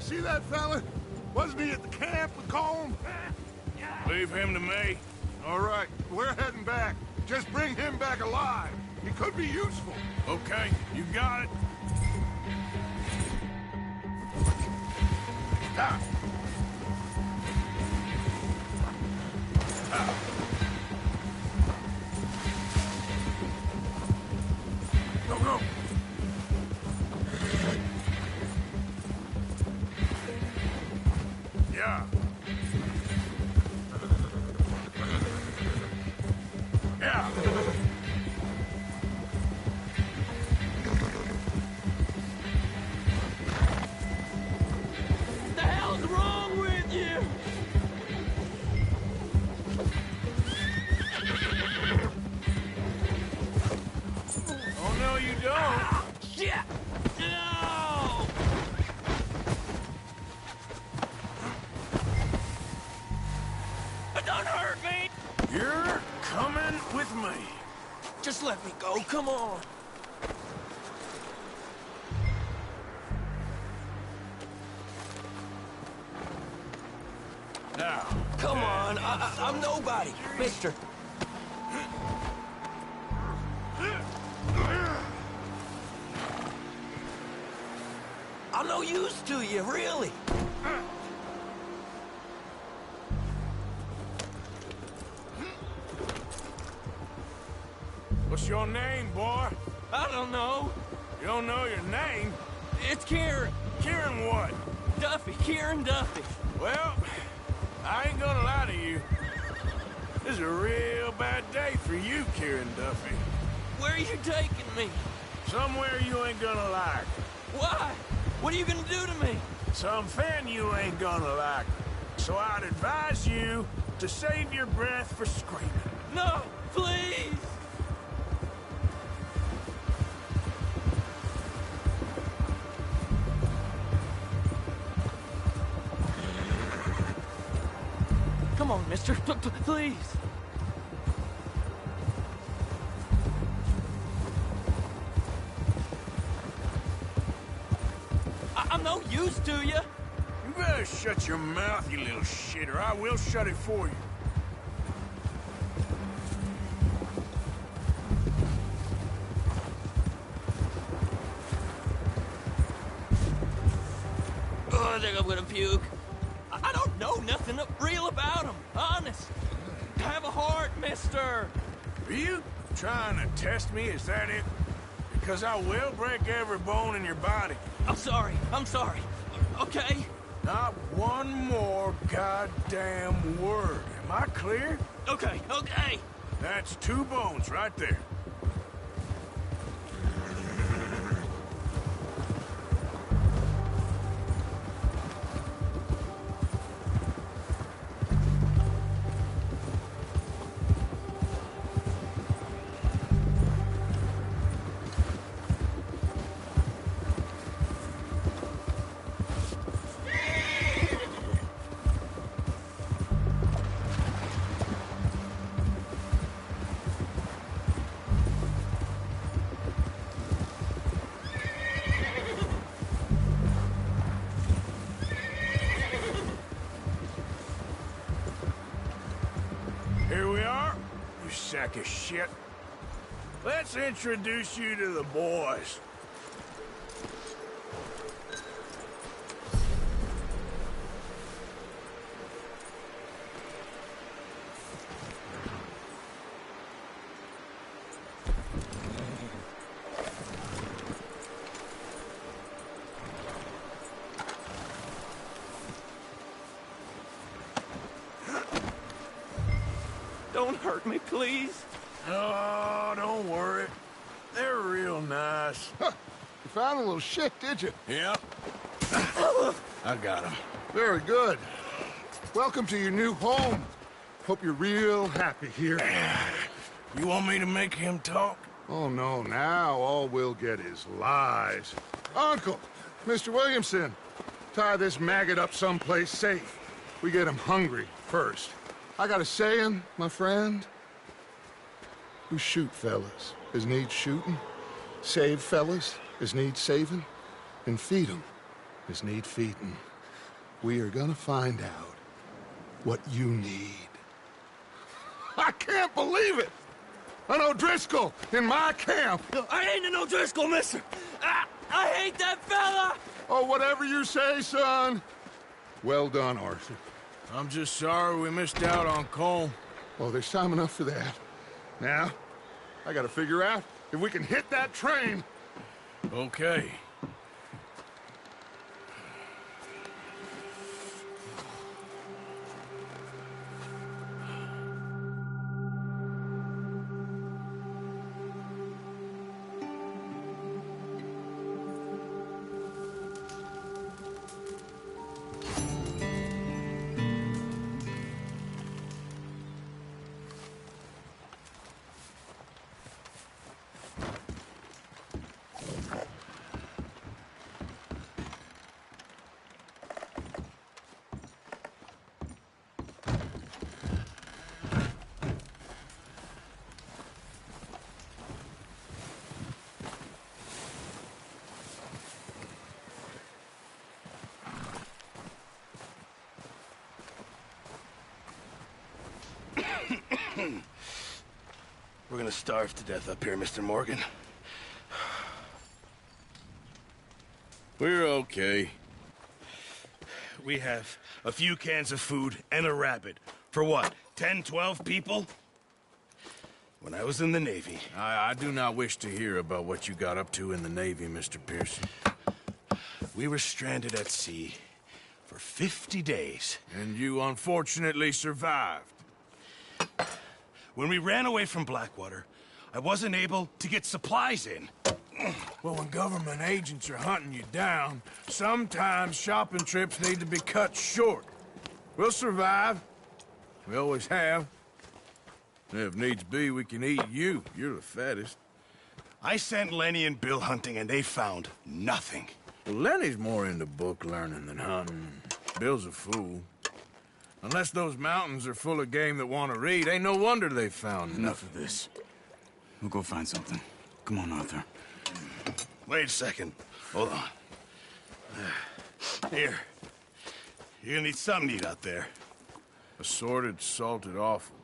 You see that fella? Wasn't he at the camp with Colm? Leave him to me. All right, we're heading back. Just bring him back alive. He could be useful. Okay, you got it. Ah. Go, go. Yeah. Yeah. What the hell's wrong with you? Oh, no, you don't. Shit! No! Don't hurt me! You're coming with me. Just let me go, come on. Now. Come on, I'm nobody, mister. I'm no use to you, really. What's your name, boy? I don't know. You don't know your name? It's Kieran. Kieran what? Duffy, Kieran Duffy. Well, I ain't gonna lie to you. This is a real bad day for you, Kieran Duffy. Where are you taking me? Somewhere you ain't gonna like. Why? What are you gonna do to me? Something you ain't gonna like. So I'd advise you to save your breath for screaming. No, please! Come on, mister. Please. I'm no use to you. You better shut your mouth, you little shit, or I will shut it for you. Oh, I think I'm gonna puke. I don't know nothing real about him, honest. Have a heart, mister. Are you trying to test me? Is that it? Because I will break every bone in your body. I'm sorry. Okay? Not one more goddamn word. Am I clear? Okay. That's 2 bones right there. Here we are, you sack of shit. Let's introduce you to the boys. Don't hurt me, please. Oh, don't worry. They're real nice. Huh. You found a little shit, did you? Yep. I got him. Very good. Welcome to your new home. Hope you're real happy here. You want me to make him talk? Oh, no. Now all we'll get is lies. Uncle, Mr. Williamson, tie this maggot up someplace safe. We get him hungry first. I got a saying, my friend. We shoot fellas as need shooting, save fellas as need saving, and feed 'em as need feeding. We are gonna find out what you need. I can't believe it! An O'Driscoll in my camp! I ain't an O'Driscoll, mister! I hate that fella! Oh, whatever you say, son. Well done, Arthur. I'm just sorry we missed out on Colm. Oh, there's time enough for that. Now, I gotta figure out if we can hit that train. Okay. We're gonna starve to death up here, Mr. Morgan. We're okay. We have a few cans of food and a rabbit. For what, 10, 12 people? When I was in the Navy... I do not wish to hear about what you got up to in the Navy, Mr. Pearson. We were stranded at sea for 50 days. And you unfortunately survived. When we ran away from Blackwater, I wasn't able to get supplies in. Well, when government agents are hunting you down, sometimes shopping trips need to be cut short. We'll survive. We always have. And if needs be, we can eat you. You're the fattest. I sent Lenny and Bill hunting, and they found nothing. Well, Lenny's more into book learning than hunting. Bill's a fool. Unless those mountains are full of game that want to read, ain't no wonder they found Enough of this. We'll go find something. Come on, Arthur. Wait a second. Hold on. Here. You're gonna need something to eat out there. Assorted, salted offal.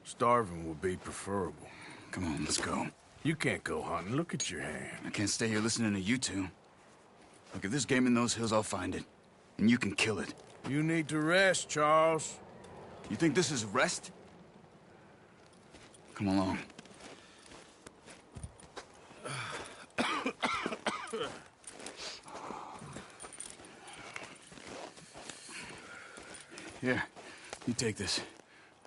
Starving would be preferable. Come on, let's go. You can't go hunting. Look at your hand. I can't stay here listening to you two. Look, if there's game in those hills, I'll find it. And you can kill it. You need to rest, Charles. You think this is rest? Come along. Here, you take this.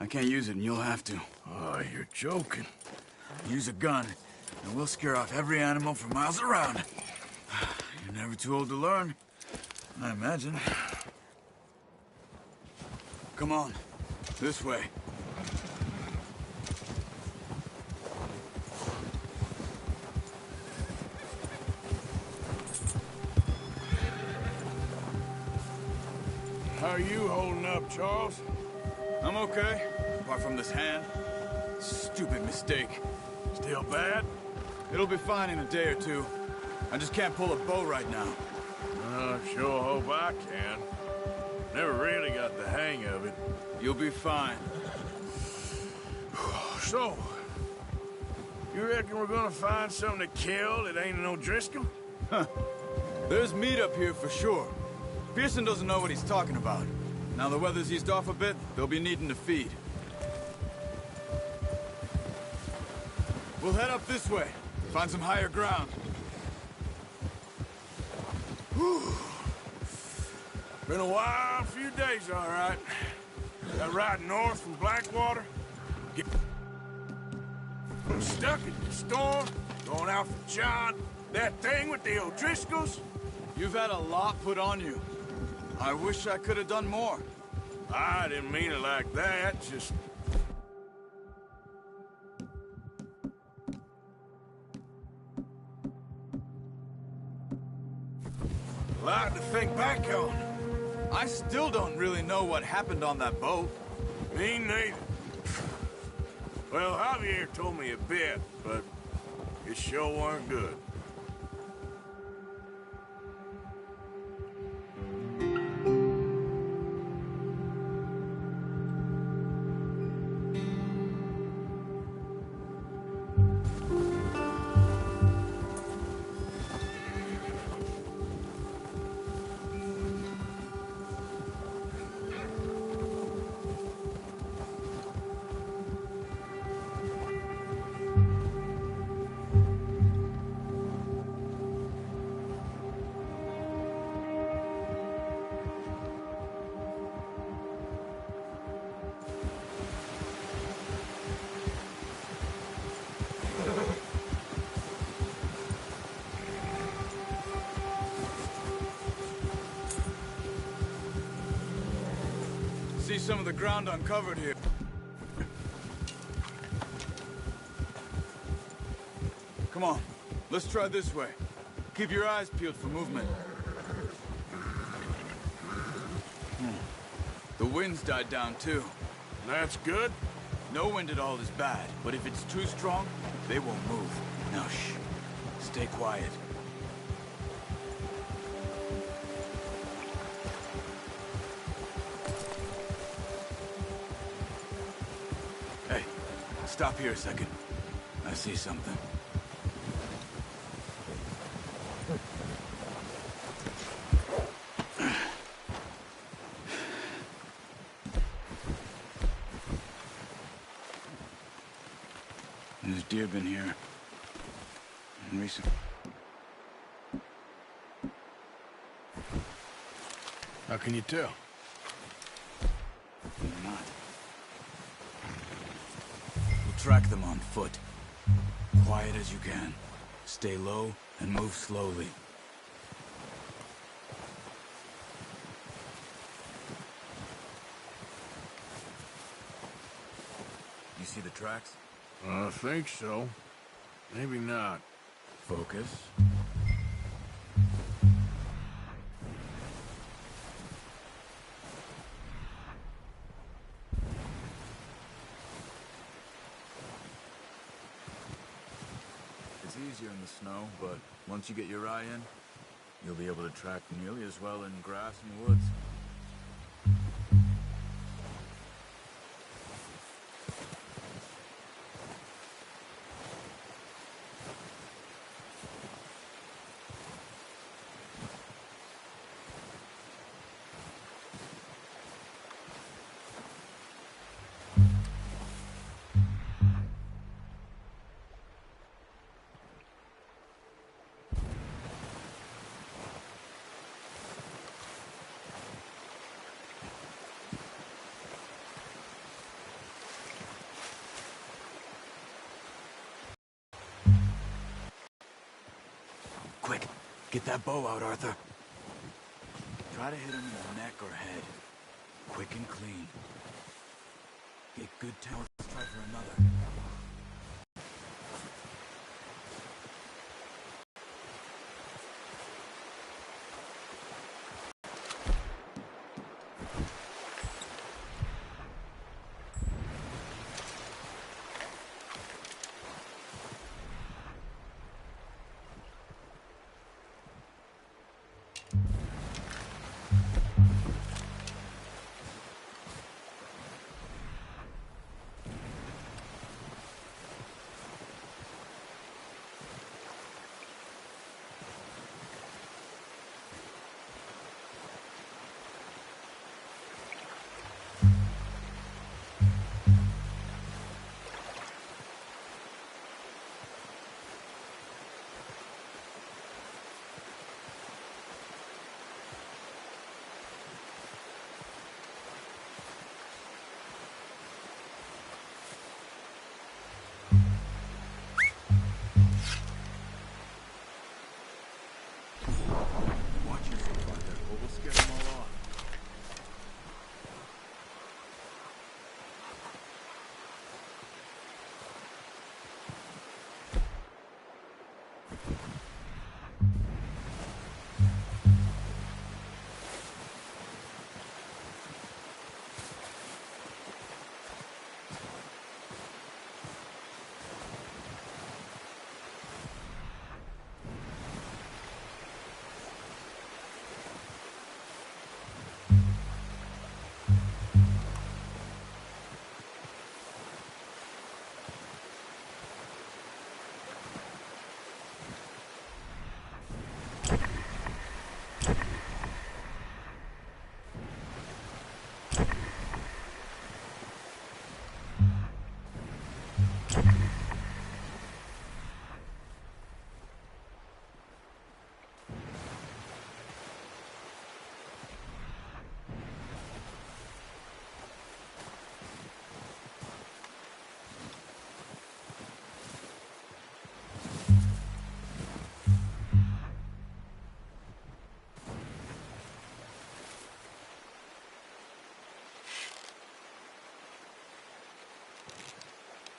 I can't use it, and you'll have to. Oh, you're joking. Use a gun, and we'll scare off every animal for miles around. You're never too old to learn, I imagine. Come on, this way. How are you holding up, Charles? I'm okay, apart from this hand. Stupid mistake. Still bad? It'll be fine in a day or two. I just can't pull a bow right now. I sure hope I can. Never really got the hang of it. You'll be fine. So, you reckon we're gonna find something to kill that ain't an O'Driscoll? Huh. There's meat up here for sure. Pearson doesn't know what he's talking about. Now the weather's eased off a bit, they'll be needing to feed. We'll head up this way. Find some higher ground. Whew. Been a wild few days, all right. That ride north from Blackwater. I'm stuck in the storm, going out for John. That thing with the O'Driscolls. You've had a lot put on you. I wish I could have done more. I didn't mean it like that, just... a lot to think back on. I still don't really know what happened on that boat. Me neither. Well, Javier told me a bit, but it sure weren't good. see some of the ground uncovered here. Come on, let's try this way. Keep your eyes peeled for movement. The wind's died down too. That's good. No wind at all is bad, but if it's too strong, they won't move. Now shh, stay quiet. Hey, stop here a second. I see something. There's deer been here in recent. How can you tell? They're not. We'll track them on foot. Quiet as you can. Stay low and move slowly. You see the tracks? I think so. Maybe not. Focus. It's easier in the snow, but once you get your eye in, you'll be able to track nearly as well in grass and woods. Quick, get that bow out, Arthur. Try to hit him in the neck or head. Quick and clean. Get good tower. Let's try for another.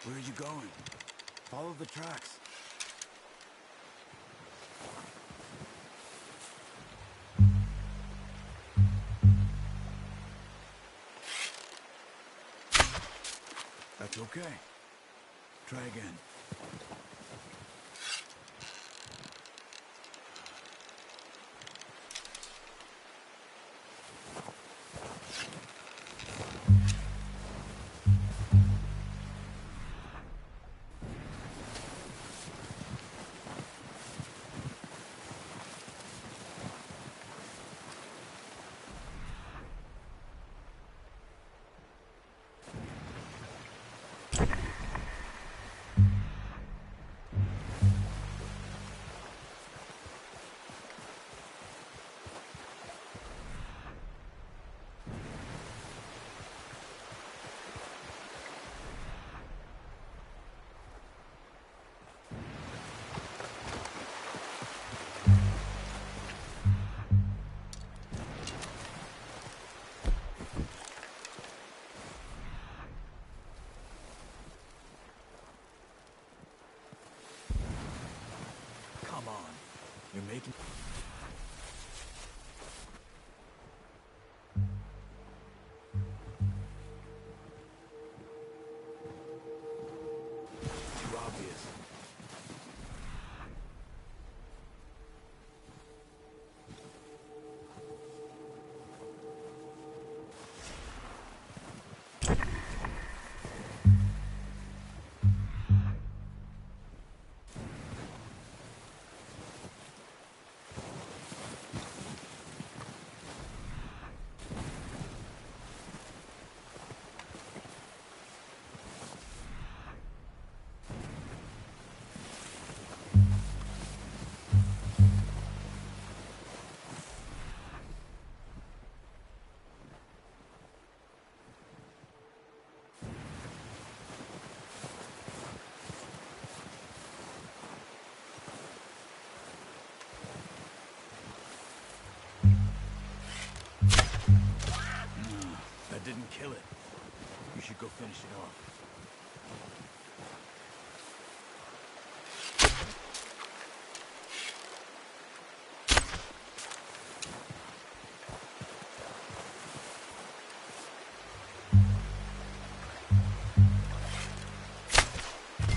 Where are you going? Follow the tracks. That's okay. Try again. You're making... Too obvious. That didn't kill it. You should go finish it off.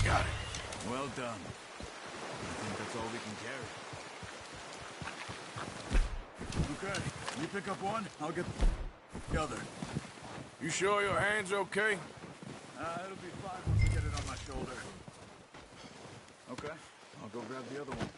Got it. Well done. I think that's all we can carry. Okay, you pick up one, I'll get the other. You sure your hand's okay? It'll be fine once I get it on my shoulder. Okay, I'll go grab the other one.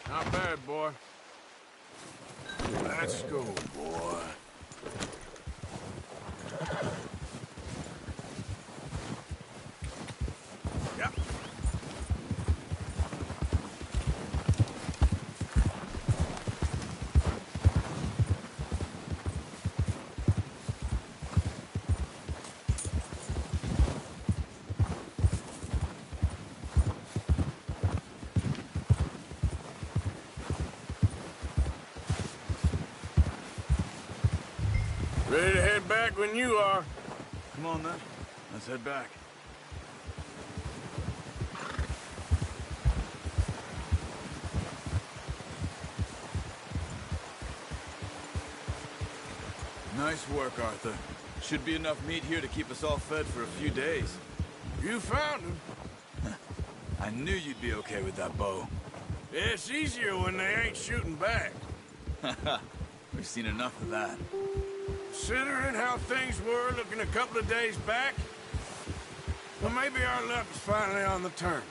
Not bad, boy. Let's go, boy. Yep. Ready to head back when you are. Come on, then. Let's head back. Nice work, Arthur. Should be enough meat here to keep us all fed for a few days. You found him. I knew you'd be okay with that bow. Yeah, it's easier when they ain't shooting back. We've seen enough of that. Considering how things were looking a couple of days back, well, maybe our luck is finally on the turn.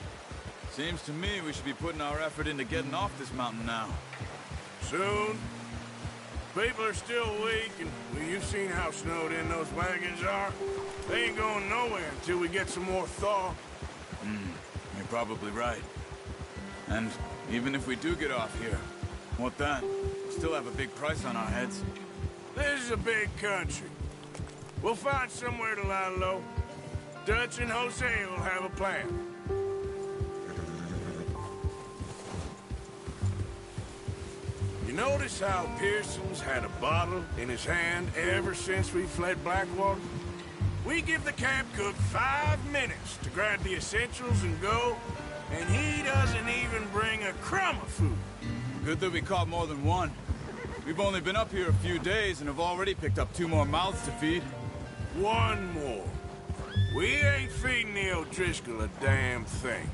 Seems to me we should be putting our effort into getting off this mountain now. Soon. People are still weak, and well, you've seen how snowed in those wagons are. They ain't going nowhere until we get some more thaw. You're You're probably right. And even if we do get off here, what then? We still have a big price on our heads. This is a big country. We'll find somewhere to lie low. Dutch and Hosea will have a plan. You notice how Pearson's had a bottle in his hand ever since we fled Blackwater? We give the camp cook 5 minutes to grab the essentials and go, and he doesn't even bring a crumb of food. Good that we caught more than one. We've only been up here a few days and have already picked up 2 more mouths to feed. 1 more. We ain't feeding the O'Driscoll a damn thing.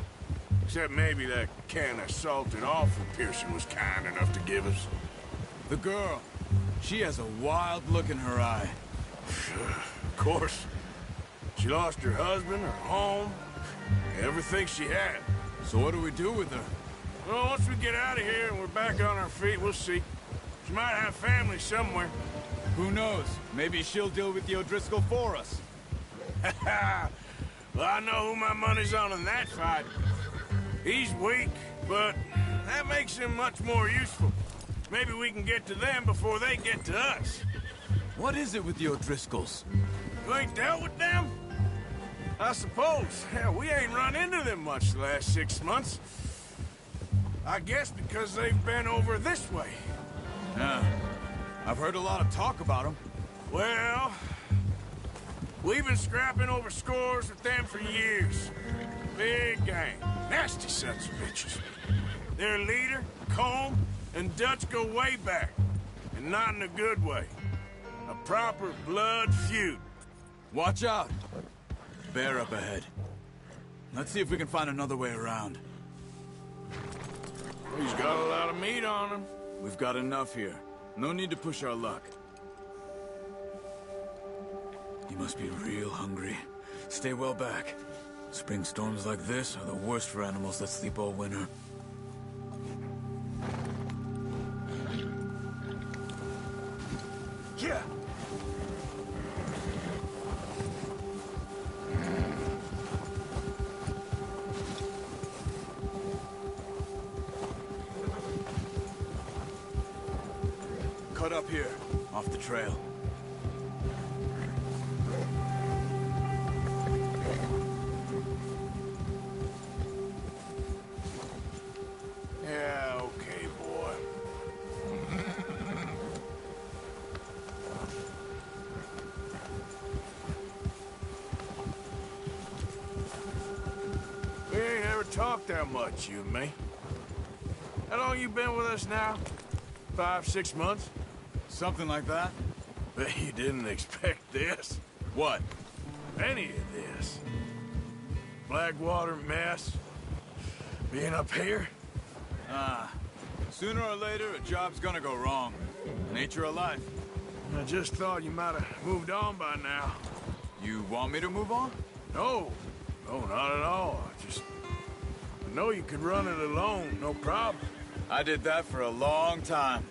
Except maybe that can of salted offal Pearson was kind enough to give us. The girl. She has a wild look in her eye. Of course. She lost her husband, her home, everything she had. So what do we do with her? Well, once we get out of here and we're back on our feet, we'll see. She might have family somewhere. Who knows? Maybe she'll deal with the O'Driscoll for us. Well, I know who my money's on in that fight. He's weak, but that makes him much more useful. Maybe we can get to them before they get to us. What is it with the O'Driscolls? You ain't dealt with them? I suppose. Hell, we ain't run into them much the last 6 months. I guess because they've been over this way. Yeah. I've heard a lot of talk about them. Well, we've been scrapping over scores with them for years. Big gang. Nasty sons of bitches. Their leader, Colm, and Dutch go way back. And not in a good way. A proper blood feud. Watch out. Bear up ahead. Let's see if we can find another way around. He's got a lot of meat on him. We've got enough here. No need to push our luck. He must be real hungry. Stay well back. Spring storms like this are the worst for animals that sleep all winter. Yeah. Cut up here, off the trail. Yeah, okay, boy. We ain't ever talked that much, you and me. How long you been with us now? 5, 6 months? Something like that. Bet you didn't expect this. What? Any of this. Blackwater mess. Being up here. Sooner or later, a job's gonna go wrong. Nature of life. I just thought you might have moved on by now. You want me to move on? No. No, not at all. I know you could run it alone, no problem. I did that for a long time.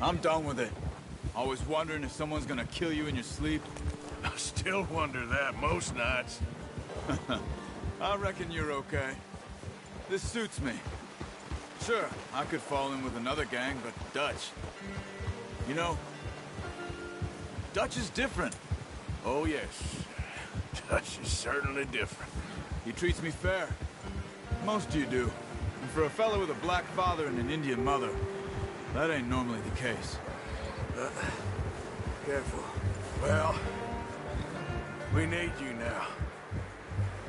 I'm done with it. Always wondering if someone's gonna kill you in your sleep. I still wonder that most nights. I reckon you're okay. This suits me. Sure, I could fall in with another gang, but Dutch... You know, Dutch is different. Oh, yes. Dutch is certainly different. He treats me fair. Most of you do. And for a fellow with a black father and an Indian mother, that ain't normally the case. Careful. Well, we need you now.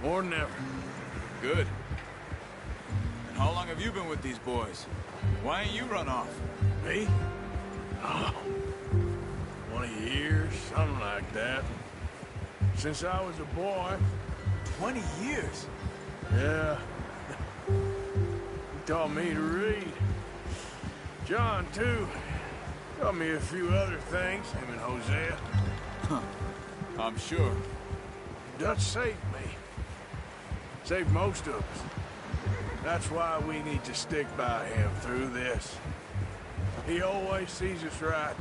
More than ever. Good. And how long have you been with these boys? Why ain't you run off? Me? Oh, 20 years, something like that. Since I was a boy. 20 years? Yeah. He taught me to read. John, too. Taught me a few other things, him and Hosea. Huh. I'm sure. Dutch saved me. Saved most of us. That's why we need to stick by him through this. He always sees us right.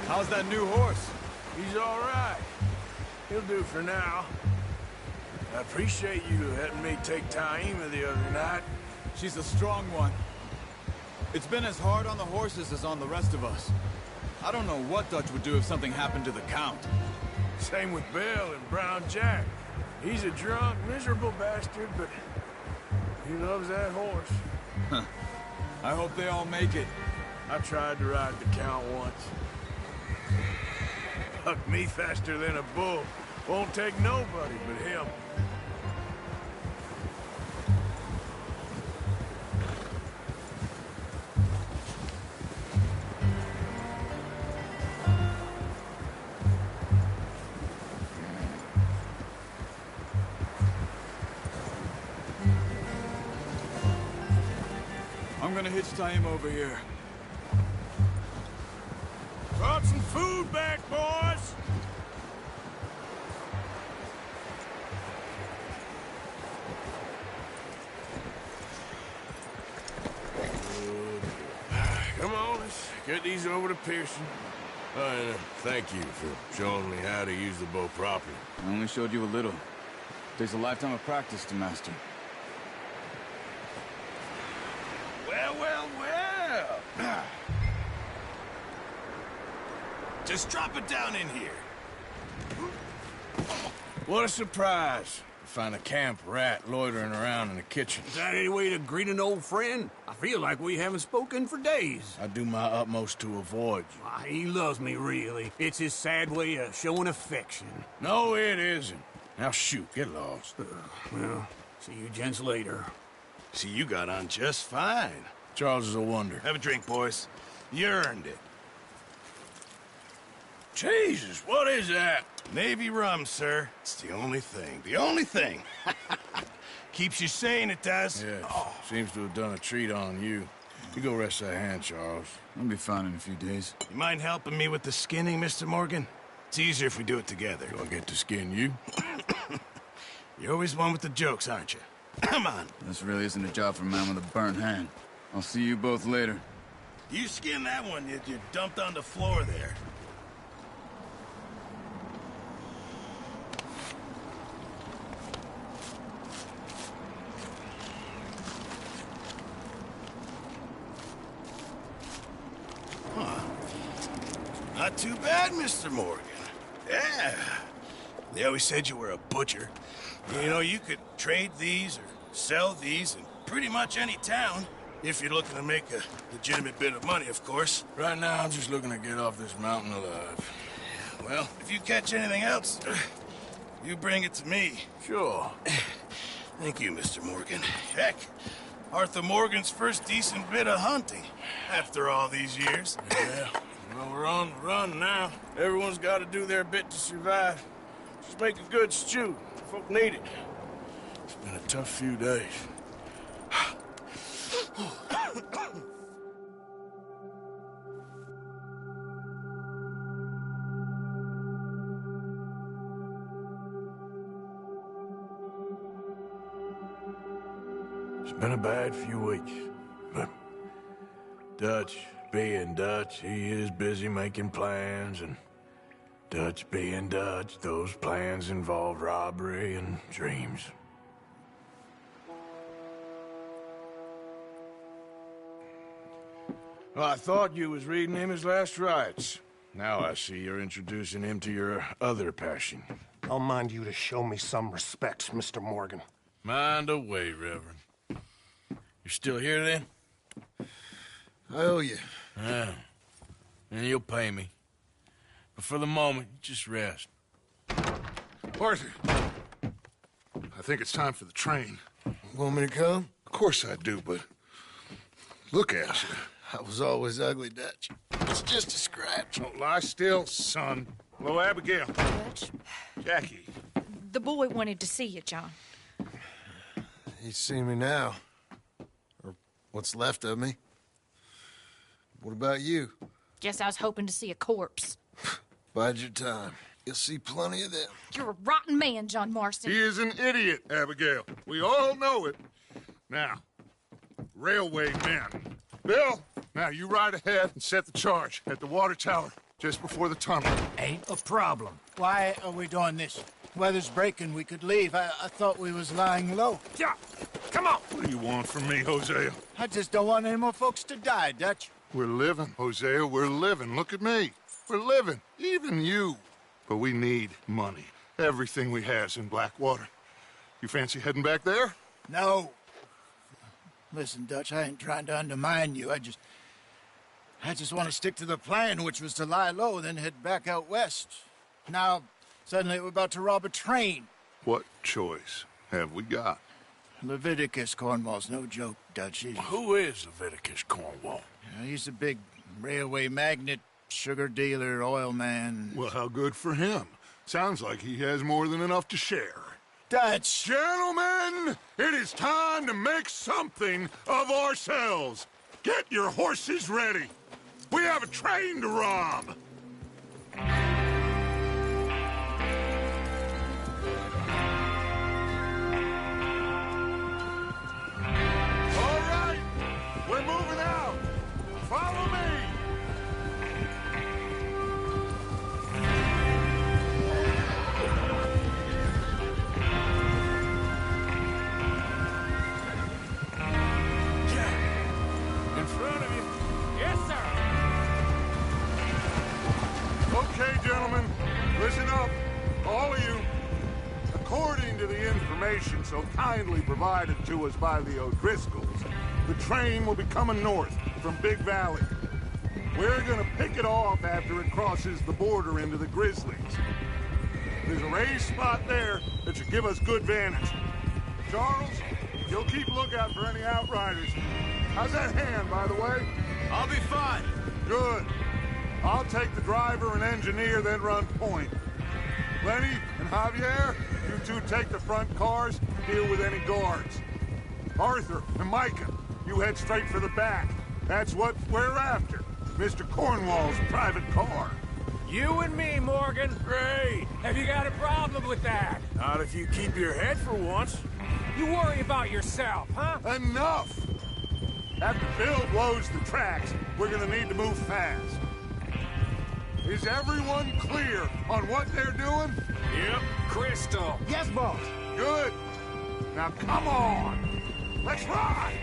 How's that new horse? He's all right. He'll do for now. I appreciate you letting me take Taima the other night. She's a strong one. It's been as hard on the horses as on the rest of us. I don't know what Dutch would do if something happened to the Count. Same with Bill and Brown Jack. He's a drunk, miserable bastard, but he loves that horse. Huh. I hope they all make it. I tried to ride the Count once. Hucked me faster than a bull. Won't take nobody but him. I'm gonna hitch Taima over here. Brought some food back, boys! Come on, let's get these over to Pearson. And thank you for showing me how to use the bow properly. I only showed you a little. Takes a lifetime of practice to master. Well. Just drop it down in here. What a surprise. To find a camp rat loitering around in the kitchen. Is that any way to greet an old friend? I feel like we haven't spoken for days. I do my utmost to avoid you. Why, he loves me, really. It's his sad way of showing affection. No, it isn't. Now shoot, get lost. Well, see you gents later. See, you got on just fine. Charles is a wonder. Have a drink, boys. You earned it. Jesus, what is that? Navy rum, sir. It's the only thing. The only thing. Keeps you sane, it does. Yes. Seems to have done a treat on you. You go rest that hand, Charles. I'll be fine in a few days. You mind helping me with the skinning, Mr. Morgan? It's easier if we do it together. Do I get to skin you? You're always one with the jokes, aren't you? Come on. This really isn't a job for a man with a burnt hand. I'll see you both later. You skin that one you dumped on the floor there. Not too bad, Mr. Morgan. Yeah. They always said you were a butcher. You know, you could trade these or sell these in pretty much any town. If you're looking to make a legitimate bit of money, of course. Right now, I'm just looking to get off this mountain alive. Well, if you catch anything else, you bring it to me. Sure. Thank you, Mr. Morgan. Heck, Arthur Morgan's first decent bit of hunting after all these years. Yeah. Well, we're on the run now. Everyone's got to do their bit to survive. Just make a good stew. Folk need it. It's been a tough few days. It's been a bad few weeks, but Dutch being Dutch, he is busy making plans, and Dutch being Dutch, those plans involve robbery and dreams. Well, I thought you was reading him his last rites. Now I see you're introducing him to your other passion. I'll mind you to show me some respect, Mr. Morgan. Mind away, Reverend. You're still here, then? I owe you. Yeah. And you'll pay me. But for the moment, just rest. Arthur! I think it's time for the train. Want me to come? Of course I do, but... look at you. I was always ugly, Dutch. It's just a scratch. Don't lie still, son. Hello, Abigail. Dutch, Jackie. the boy wanted to see you, John. He's seen me now. Or what's left of me. What about you? Guess I was hoping to see a corpse. Bide your time. You'll see plenty of them. You're a rotten man, John Marston. He is an idiot, Abigail. We all know it. Now, railway men. Bill, now you ride ahead and set the charge at the water tower. just before the tunnel. Ain't a problem. Why are we doing this? Weather's breaking. We could leave. I thought we was lying low. Yeah, come on. What do you want from me, Hosea? I just don't want any more folks to die, Dutch. We're living, Hosea. We're living. Look at me. We're living. Even you. But we need money. Everything we has in Blackwater. You fancy heading back there? No. Listen, Dutch, I ain't trying to undermine you. I just want to stick to the plan, which was to lie low, then head back out west. Now, suddenly we're about to rob a train. What choice have we got? Leviticus Cornwall's no joke, Dutch. Who is Leviticus Cornwall? He's a big railway magnate, sugar dealer, oil man. Well, how good for him. Sounds like he has more than enough to share. Dutch! Gentlemen, it is time to make something of ourselves. Get your horses ready. We have a train to rob. All right, we're moving out. Follow me. In front of you. Yes, sir. Okay, gentlemen, listen up, all of you. According to the information so kindly provided to us by the O'Driscolls, the train will be coming north from Big Valley. We're gonna pick it off after it crosses the border into the Grizzlies. There's a raised spot there that should give us good vantage. Charles, you'll keep lookout for any outriders. How's that hand, by the way? I'll be fine. Good. I'll take the driver and engineer, then run point. Lenny and Javier, you two take the front cars, deal with any guards. Arthur and Micah, you head straight for the back. That's what we're after. Mr. Cornwall's private car. You and me, Morgan. Great. Have you got a problem with that? Not if you keep your head for once. You worry about yourself, huh? Enough! After Bill blows the tracks, we're gonna need to move fast. Is everyone clear on what they're doing? Yep. Crystal. Yes, boss. Good. Now come on. Let's ride!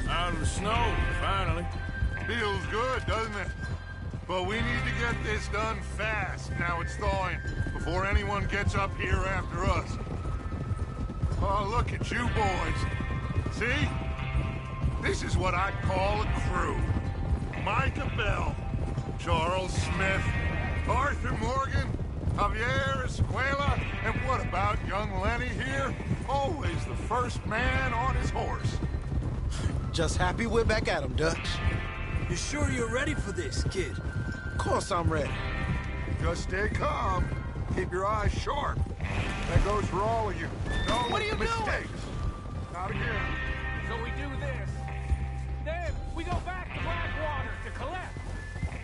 Out of the snow, finally. Feels good, doesn't it? But we need to get this done fast, now it's thawing, before anyone gets up here after us. Oh, look at you boys. See? This is what I call a crew. Micah Bell, Charles Smith, Arthur Morgan, Javier Escuela, and what about young Lenny here? Always the first man on his horse. Just happy we're back at 'em, Dutch. You sure you're ready for this, kid? Of course I'm ready. Just stay calm. Keep your eyes sharp. That goes for all of you. No What are you mistakes. Not again. So we do this. Then we go back to Blackwater to collect.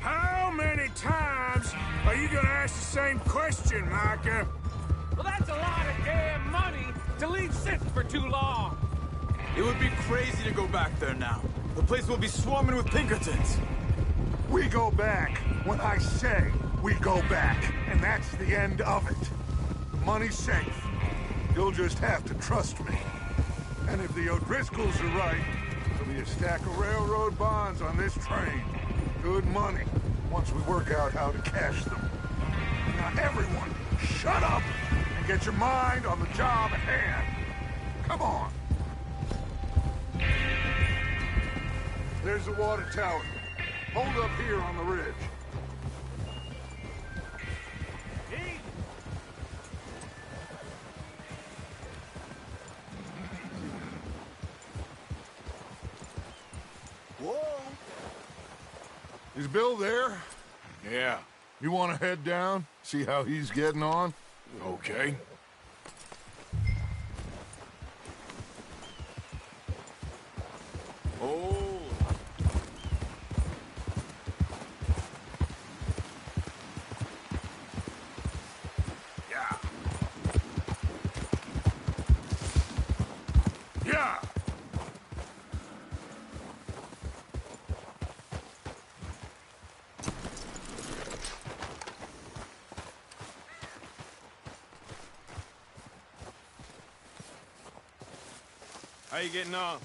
How many times are you gonna ask the same question, Micah? Well, that's a lot of damn money to leave sitting for too long. It would be crazy to go back there now. The place will be swarming with Pinkertons. We go back when I say we go back, and that's the end of it. The money's safe. You'll just have to trust me. And if the O'Driscolls are right, there'll be a stack of railroad bonds on this train. Good money, once we work out how to cash them. Now everyone, shut up and get your mind on the job at hand. Come on. There's the water tower. Hold up here on the ridge. Is Bill there? Yeah. You want to head down? See how he's getting on? Okay. Oh. Yeah. Yeah. How you getting on?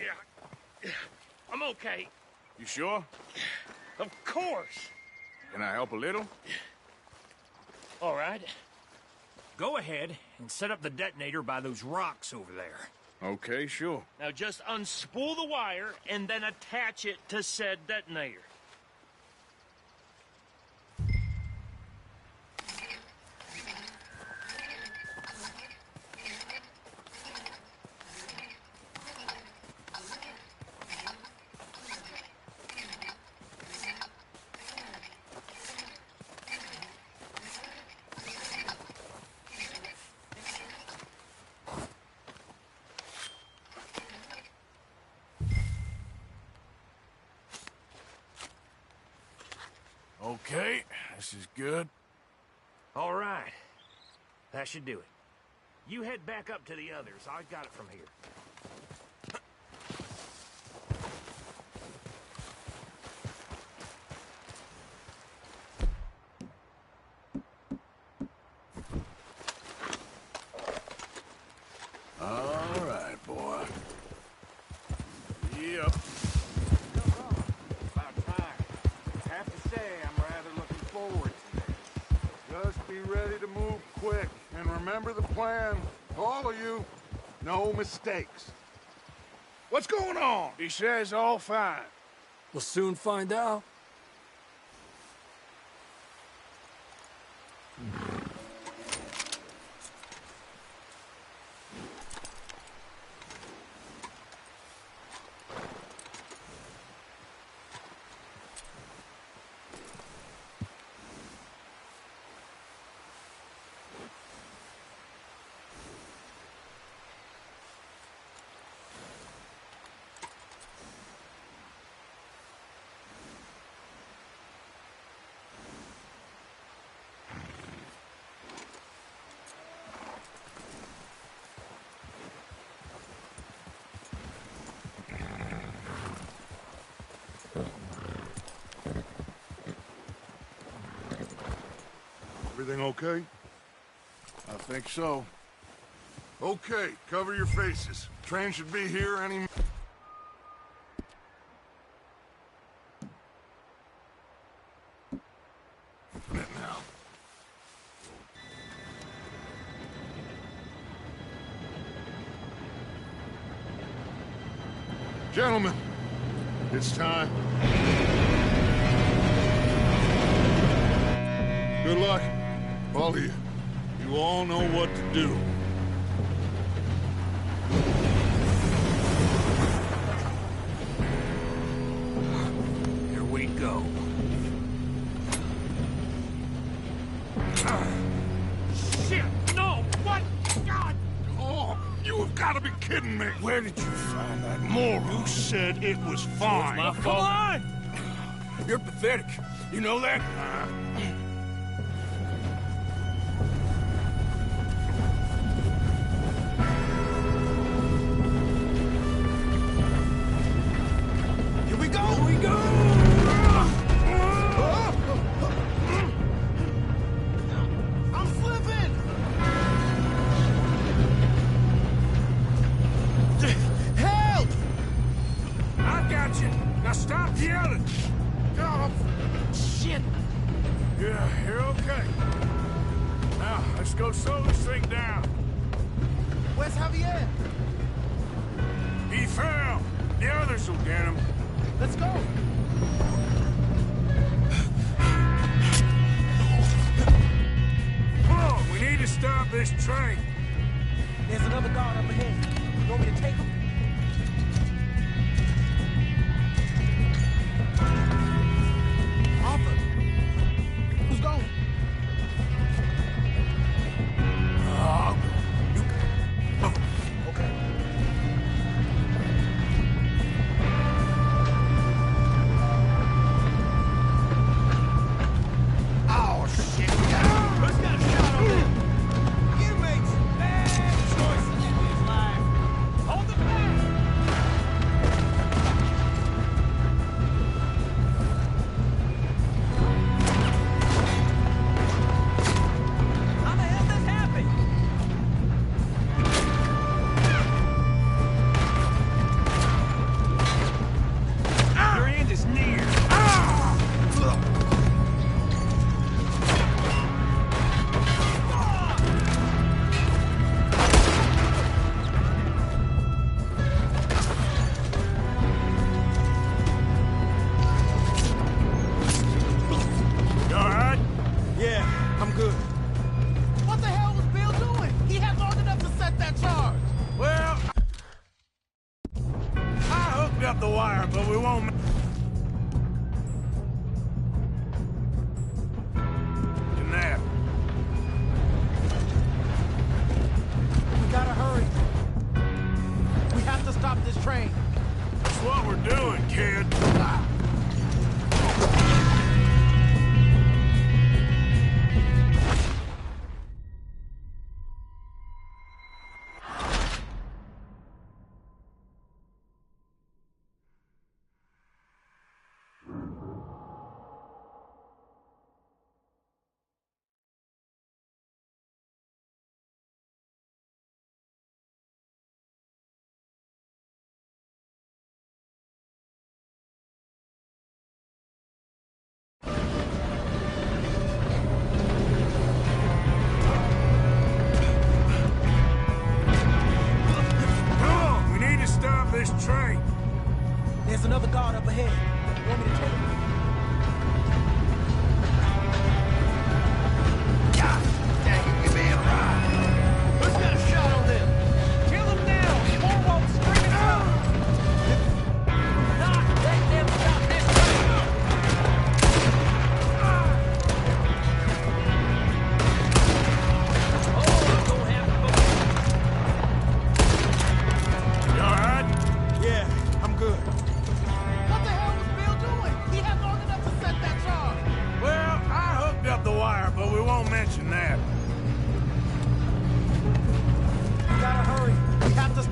Yeah. I'm okay. You sure? Of course. Can I help a little? All right. Go ahead and set up the detonator by those rocks over there. Okay, sure. Now just unspool the wire and then attach it to said detonator. Okay, this is good. All right. That should do it. You head back up to the others. I got it from here. All right, boy. Yep. About time. Have to say, I'm rather looking forward to this. Just be ready to move quick. And remember the plan. All of you, no mistakes. What's going on? He says all fine. We'll soon find out. Everything okay? I think so. Okay, cover your faces. Train should be here any... now. Gentlemen, it's time. Good luck, all of you. You all know what to do. Here we go. Shit! No! What? God! Oh, you have got to be kidding me! Where did you find that moron? You said it was fine. My fault. Come on! You're pathetic. You know that? Here we go! Here we go! I'm slipping! Help! I got you. Now stop yelling. Oh, shit! Yeah, you're okay. Now, let's go slow this thing down. Where's Javier? He fell. The others will get him. Let's go! Whoa, we need to stop this train. There's another guard up ahead. You want me to take him?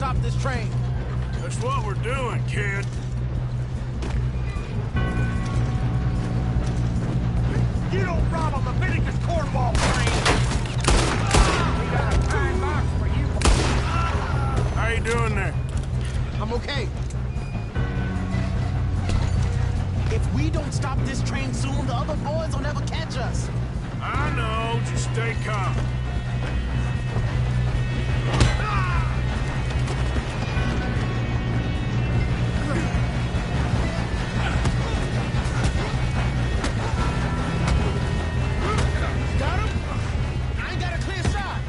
stop this train. That's what we're doing, kid. You don't rob a Leviticus cornball train. We got a fine box for you. How you doing there? I'm okay. If we don't stop this train soon, the other boys will never catch us. I know, just stay calm. Got him? I ain't got a clear shot.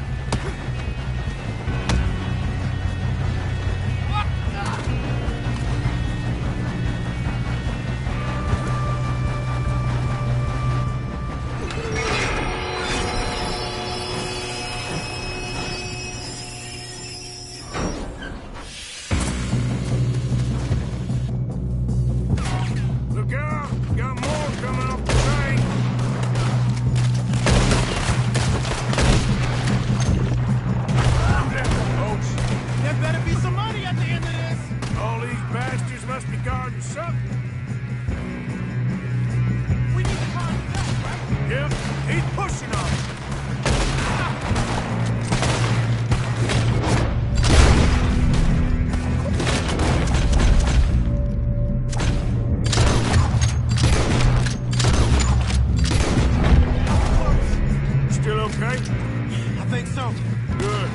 Look out! Got more coming up the train! Folks, There better be some money at the end of this. all these bastards must be guarding something. We need to find that, right? Yep, he's pushing on it. Still okay? I think so. Good.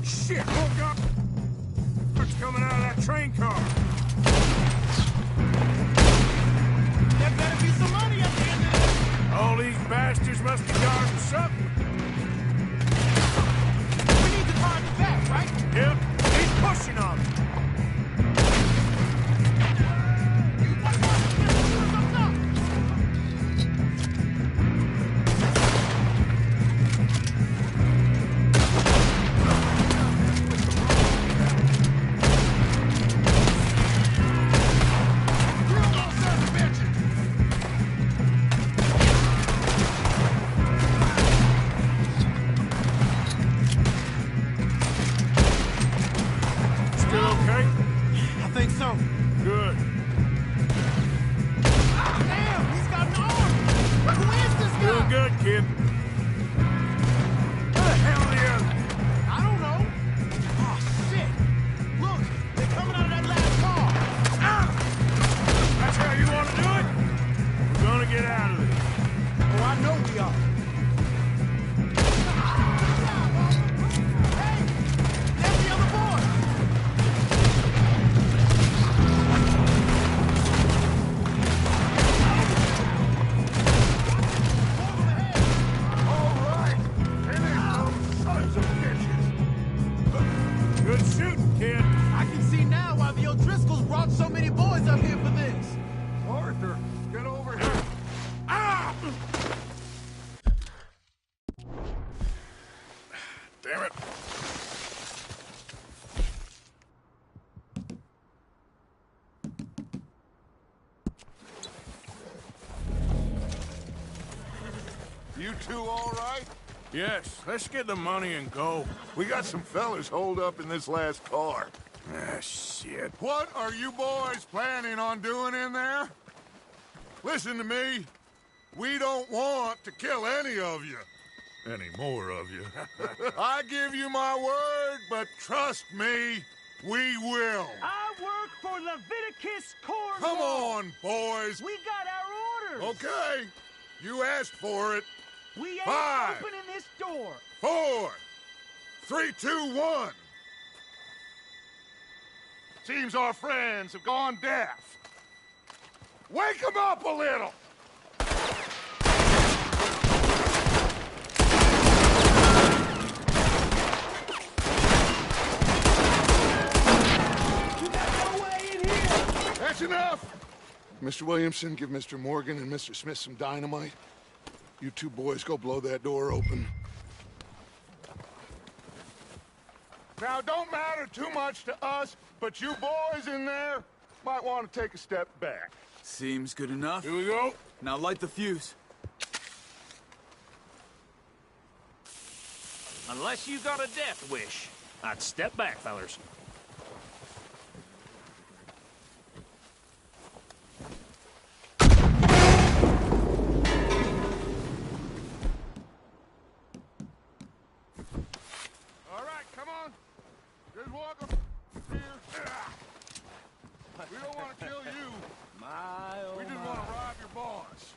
Shit, look up! What's coming out of that train car? There better be some money at the end of this. All these bastards must be guarding something. We need to find the back, right? Yep, he's pushing on it. Still okay? I think so. Good. Damn, he's got an arm. Who is this guy? Doing good, kid. Where the hell are the others? I don't know. Oh, shit. Look, they're coming out of that last car. That's how you want to do it? We're gonna get out of this. Oh, I know we are. Hey, there's the other boy. All right. Finish those sons of bitches. Good shooting, kid. I can see now why the O'Driscolls brought so many boys up here for this. Arthur, get over here. Ah! Damn it. You two all right? Yes, let's get the money and go. We got some fellas holed up in this last car. Ah, shit. What are you boys planning on doing in there? Listen to me. We don't want to kill any of you. Any more of you. I give you my word, but trust me, we will. I work for Leviticus Cornwall. Come on, boys. We got our orders. Okay. You asked for it. We ain't 5, opening this door. 4, 3, 2, 1. Seems our friends have gone deaf. Wake them up a little. That's enough! Mr. Williamson, give Mr. Morgan and Mr. Smith some dynamite. You two boys go blow that door open. Now, don't matter too much to us, but you boys in there might want to take a step back. Seems good enough. Here we go. Now light the fuse. Unless you got a death wish, I'd step back, fellers. All right, come on. Just walk up here. We don't want to kill you. We just want to rob your boss.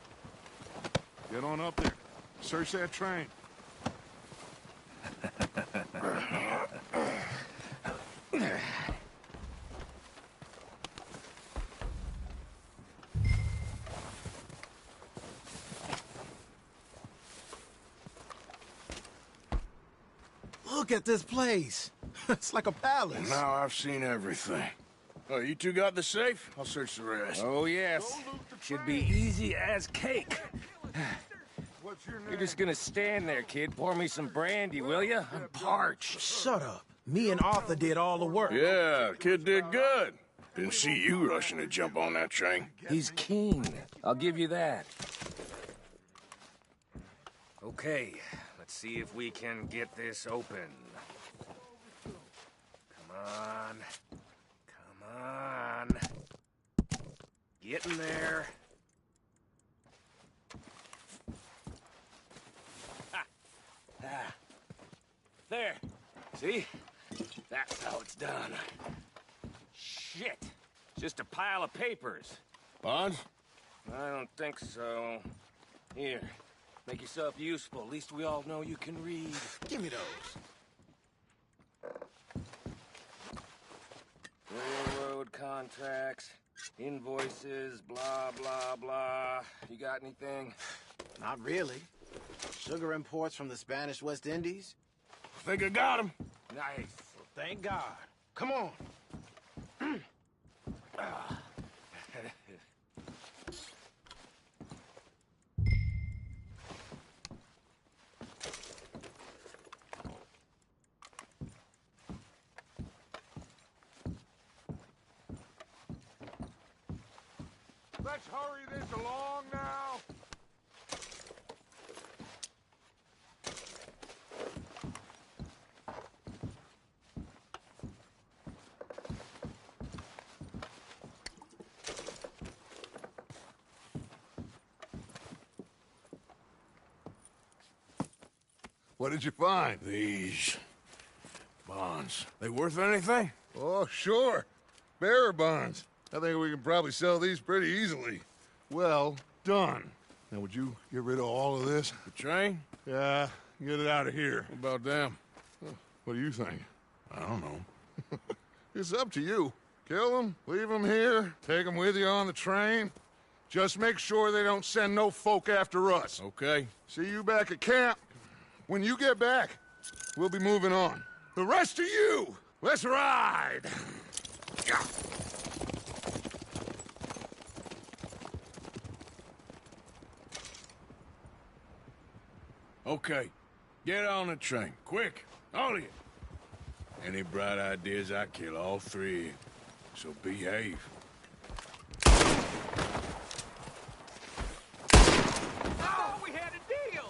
Get on up there. Search that train. Look at this place. It's like a palace. Now I've seen everything. Oh, you two got the safe? I'll search the rest. Oh, yes. Should be easy as cake. What's your name? You're just gonna stand there, kid. Pour me some brandy, will ya? I'm parched. Shut up. Me and Arthur did all the work. Yeah, kid did good. Didn't see you rushing to jump on that train. He's keen. I'll give you that. Okay, let's see if we can get this open. Come on. Come on. Get in there. Ah. There. See? That's how it's done. Shit. Just a pile of papers. Bonds? I don't think so. Here. Make yourself useful. At least we all know you can read. Give me those. Railroad contracts, invoices, blah, blah, blah. You got anything? Not really. Sugar imports from the Spanish West Indies. Think I got him. Nice. Thank God. Come on. Let's hurry this along now. What did you find? These bonds. They worth anything? Oh, sure. Bearer bonds. I think we can probably sell these pretty easily. Well done. Now, would you get rid of all of this? The train? Yeah, get it out of here. What about them? What do you think? I don't know. It's up to you. Kill them, leave them here, take them with you on the train. Just make sure they don't send no folk after us. Okay. See you back at camp. When you get back, we'll be moving on. The rest of you, let's ride! Okay. Get on the train. Quick. All of you. Any bright ideas, I kill all three. So behave. Oh, we had a deal!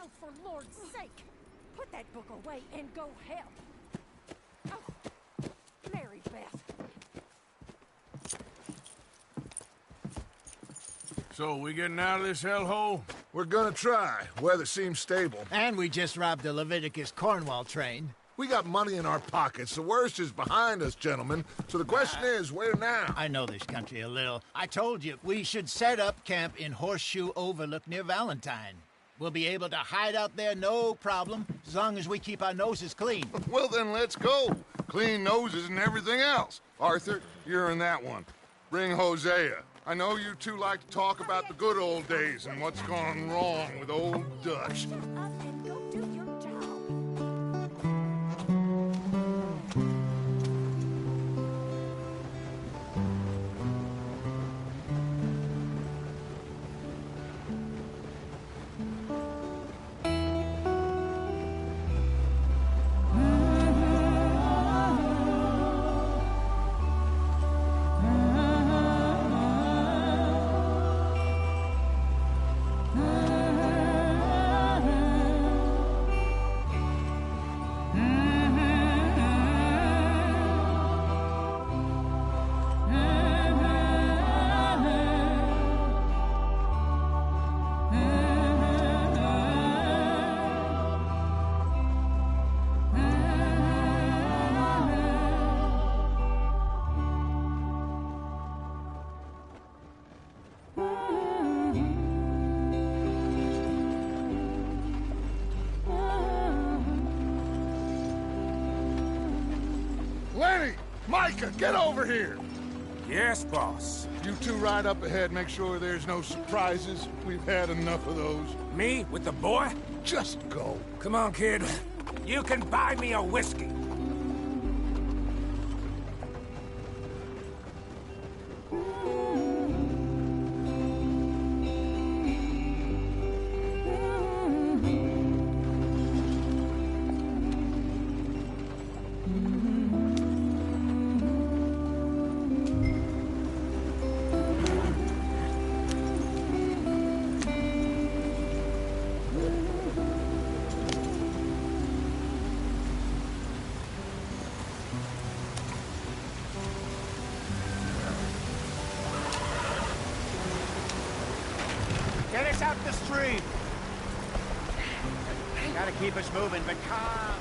Oh, for Lord's sake! Put that book away and go help. Oh, Mary Beth. So, we getting out of this hellhole? We're gonna try. Weather seems stable. And we just robbed the Leviticus Cornwall train. We got money in our pockets. The worst is behind us, gentlemen. So the question is, where now? I know this country a little. I told you, we should set up camp in Horseshoe Overlook near Valentine. We'll be able to hide out there, no problem, as long as we keep our noses clean. Well, then let's go. Clean noses and everything else. Arthur, you're in that one. Bring Hosea. I know you two like to talk about the good old days and what's gone wrong with old Dutch. Lenny! Micah, get over here! Yes, boss. You two ride up ahead, make sure there's no surprises. We've had enough of those. Me with the boy? Just go. Come on, kid. You can buy me a whiskey. Get us out the street. Gotta keep us moving, but calm.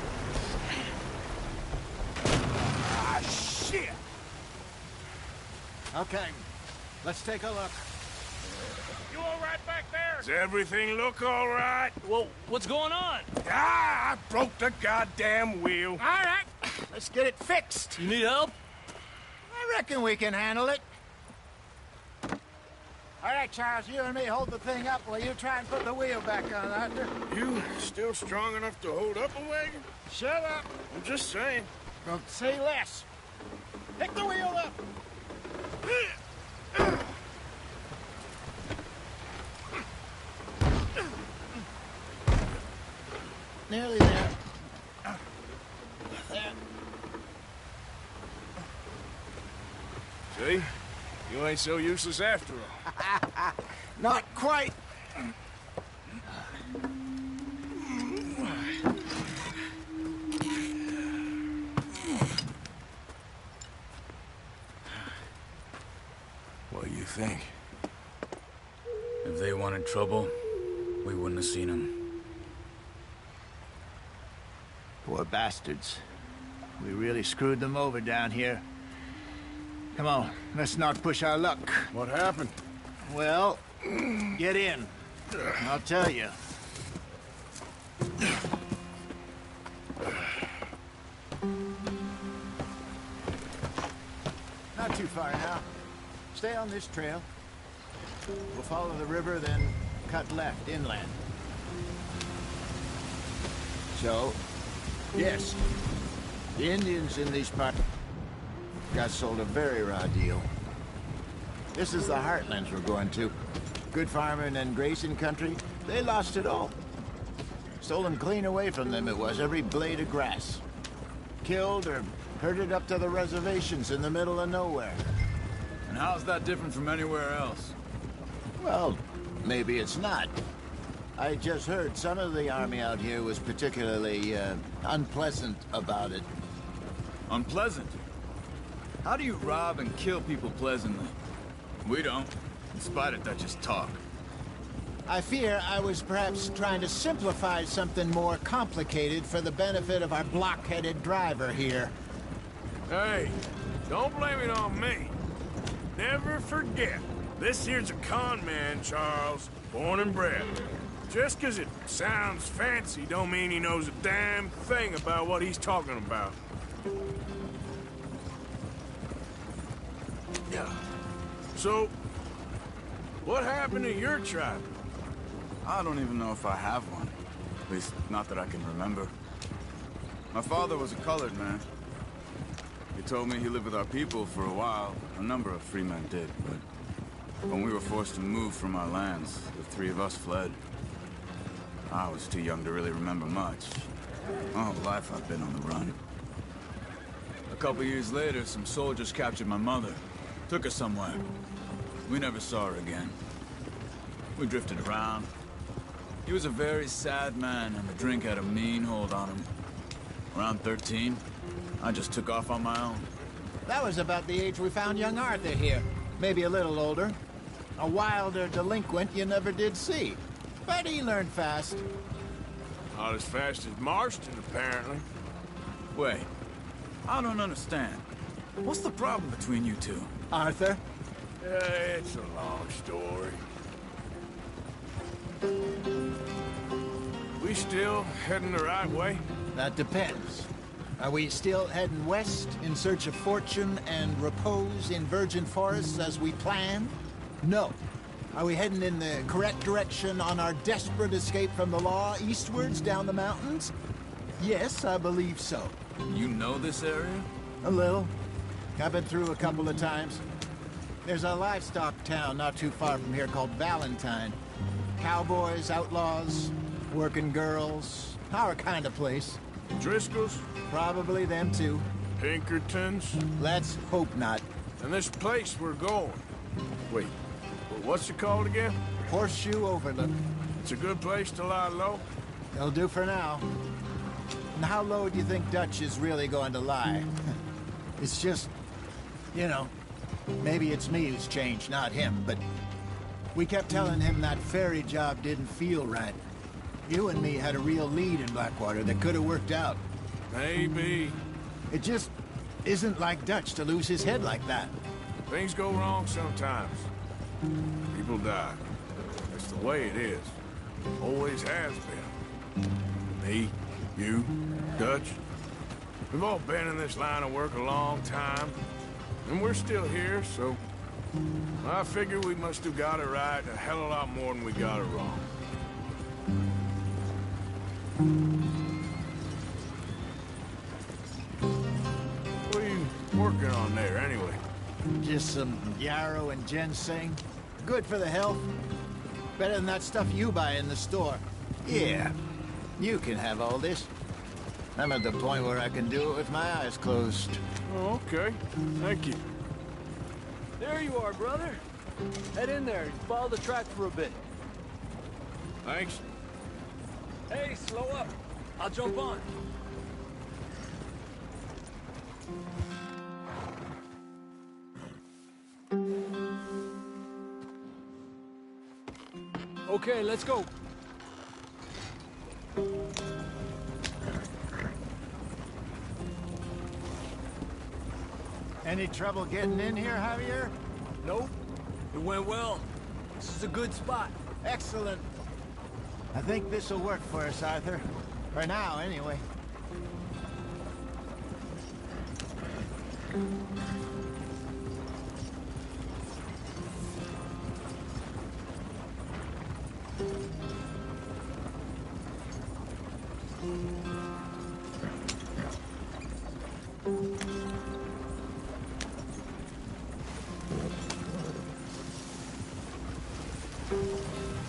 Ah, shit! Okay, let's take a look. You all right back there? Does everything look all right? Well, what's going on? Ah, I broke the goddamn wheel. All right, let's get it fixed. You need help? I reckon we can handle it. All right, Charles, you and me hold the thing up while you try and put the wheel back on, Arthur. You still strong enough to hold up a wagon? Shut up. I'm just saying. Don't say less. Pick the wheel up. Nearly there. There. See? You ain't so useless after all. Not quite. What do you think? If they wanted trouble, we wouldn't have seen them. Poor bastards. We really screwed them over down here. Come on, let's not push our luck. What happened? Well, get in. I'll tell you. Not too far now. Stay on this trail. We'll follow the river, then cut left inland. So, yes, the Indians in these parts got sold a very raw deal. This is the heartlands we're going to. Good farming and grazing country, they lost it all. Stolen clean away from them it was, every blade of grass. Killed or herded up to the reservations in the middle of nowhere. And how's that different from anywhere else? Well, maybe it's not. I just heard some of the army out here was particularly unpleasant about it. Unpleasant? How do you rob and kill people pleasantly? We don't, in spite of Dutch's talk. I fear I was perhaps trying to simplify something more complicated for the benefit of our block-headed driver here. Hey, don't blame it on me. Never forget, this here's a con man, Charles, born and bred. Just 'cause it sounds fancy don't mean he knows a damn thing about what he's talking about. Yeah. So, what happened to your tribe? I don't even know if I have one. At least, not that I can remember. My father was a colored man. He told me he lived with our people for a while. A number of free men did, but when we were forced to move from our lands, the three of us fled. I was too young to really remember much. My whole life I've been on the run. A couple years later, some soldiers captured my mother. Took her somewhere. We never saw her again. We drifted around. He was a very sad man, and the drink had a mean hold on him. Around 13, I just took off on my own. That was about the age we found young Arthur here. Maybe a little older. A wilder delinquent you never did see. But he learned fast. Not as fast as Marston, apparently. Wait, I don't understand. What's the problem between you two? Arthur? It's a long story. We still heading the right way? That depends. Are we still heading west in search of fortune and repose in virgin forests as we planned? No. Are we heading in the correct direction on our desperate escape from the law eastwards down the mountains? Yes, I believe so. You know this area? A little. I've been through a couple of times. There's a livestock town not too far from here called Valentine. Cowboys, outlaws, working girls, our kind of place. Driscoll's? Probably them too. Pinkertons? Let's hope not. And this place we're going. Wait, what's it called again? Horseshoe Overlook. It's a good place to lie low? It'll do for now. And how low do you think Dutch is really going to lie? It's just, you know, maybe it's me who's changed, not him, but we kept telling him that ferry job didn't feel right. You and me had a real lead in Blackwater that could have worked out. Maybe. It just isn't like Dutch to lose his head like that. Things go wrong sometimes. People die. That's the way it is. Always has been. Me, you, Dutch. We've all been in this line of work a long time. And we're still here, so I figure we must have got it right a hell of a lot more than we got it wrong. What are you working on there, anyway? Just some yarrow and ginseng. Good for the health. Better than that stuff you buy in the store. Yeah, you can have all this. I'm at the point where I can do it with my eyes closed. Oh, okay. Thank you. There you are, brother. Head in there and follow the track for a bit. Thanks. Hey, slow up. I'll jump on. Okay, let's go. Any trouble getting in here, Javier? Nope. It went well. This is a good spot. Excellent. I think this'll work for us, Arthur. For now, anyway.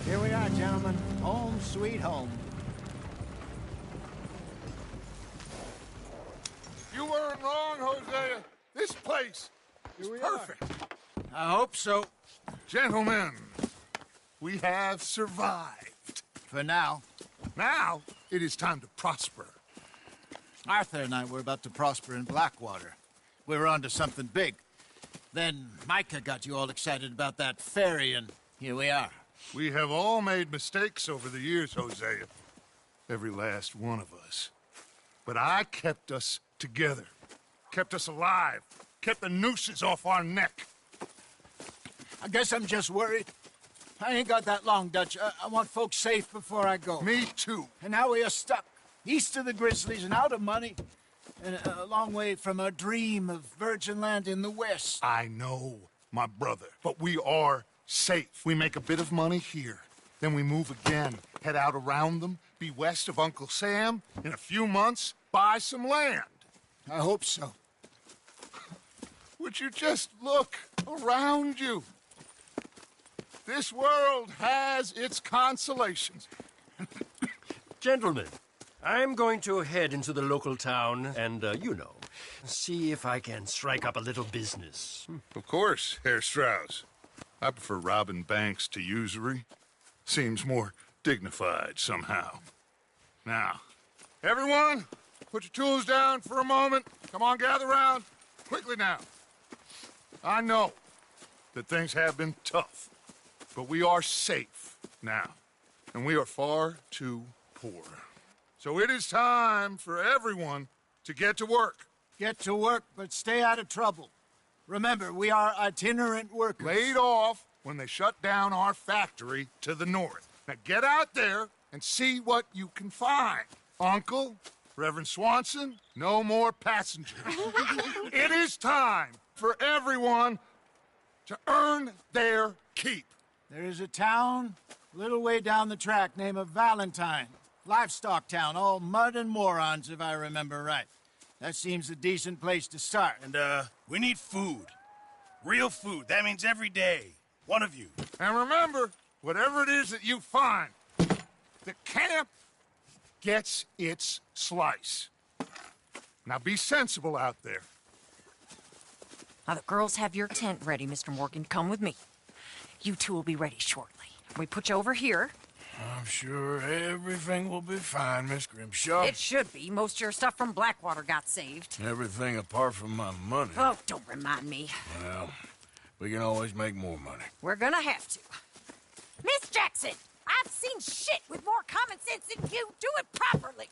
Here we are, gentlemen. Home sweet home. You weren't wrong, Hosea. This place is perfect. I hope so. Gentlemen, we have survived. For now. Now, it is time to prosper. Arthur and I were about to prosper in Blackwater. We were onto something big. Then Micah got you all excited about that ferry, and here we are. We have all made mistakes over the years, Hosea. Every last one of us. But I kept us together. Kept us alive. Kept the nooses off our neck. I guess I'm just worried. I ain't got that long, Dutch. I want folks safe before I go. Me too. And now we are stuck. East of the Grizzlies and out of money. And a long way from a dream of virgin land in the west. I know, my brother. But we are safe. We make a bit of money here. Then we move again. Head out around them. Be west of Uncle Sam. In a few months, buy some land. I hope so. Would you just look around you? This world has its consolations. Gentlemen, I'm going to head into the local town and, see if I can strike up a little business. Of course, Herr Strauss. I prefer robbing banks to usury. Seems more dignified somehow. Now, everyone, put your tools down for a moment. Come on, gather round. Quickly now. I know that things have been tough, but we are safe now, and we are far too poor. So it is time for everyone to get to work. Get to work, but stay out of trouble. Remember, we are itinerant workers. Laid off when they shut down our factory to the north. Now get out there and see what you can find. Uncle, Reverend Swanson, no more passengers. It is time for everyone to earn their keep. There is a town a little way down the track named Valentine. Livestock town, all mud and morons, if I remember right. That seems a decent place to start. And, we need food. Real food. That means every day. One of you. And remember, whatever it is that you find, the camp gets its slice. Now be sensible out there. Now, the girls have your tent ready, Mr. Morgan. Come with me. You two will be ready shortly. We put you over here. I'm sure everything will be fine, Miss Grimshaw. It should be. Most of your stuff from Blackwater got saved. Everything apart from my money. Oh, don't remind me. Well, we can always make more money. We're gonna have to. Miss Jackson, I've seen shit with more common sense than you. Do it properly.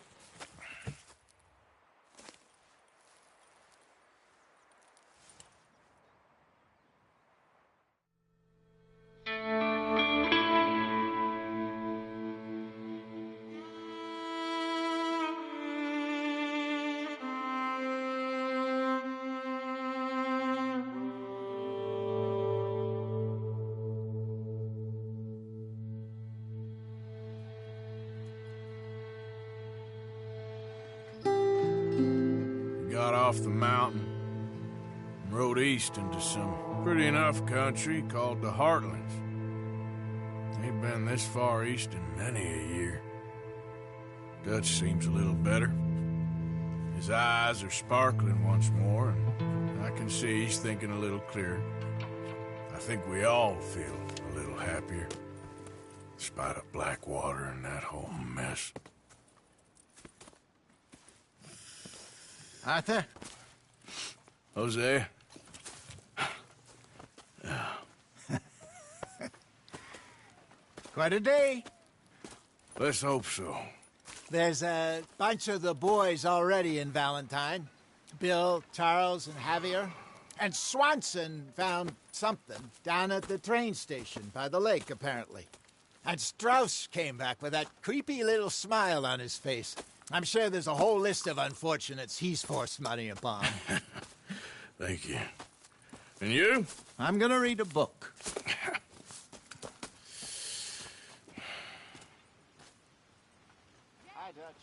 Got off the mountain and rode east into some pretty enough country called the Heartlands. Ain't been this far east in many a year. Dutch seems a little better. His eyes are sparkling once more, and I can see he's thinking a little clearer. I think we all feel a little happier, in spite of Blackwater and that whole mess. Arthur? Hosea? Quite a day. Let's hope so. There's a bunch of the boys already in Valentine. Bill, Charles, and Javier. And Swanson found something down at the train station by the lake, apparently. And Strauss came back with that creepy little smile on his face. I'm sure there's a whole list of unfortunates he's forced money upon. Thank you. And you? I'm gonna read a book. Hi, Dutch.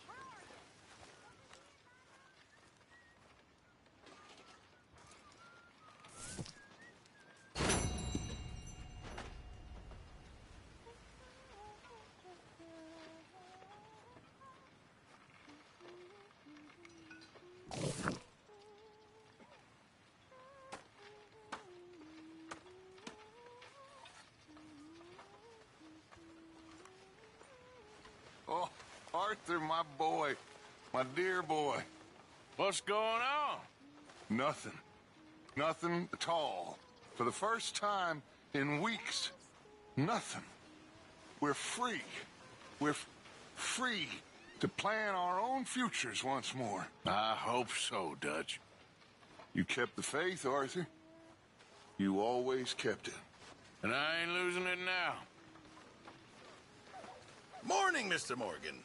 Arthur, my boy. My dear boy. What's going on? Nothing. Nothing at all. For the first time in weeks, nothing. We're free. We're free to plan our own futures once more. I hope so, Dutch. You kept the faith, Arthur. You always kept it. And I ain't losing it now. Morning, Mr. Morgan.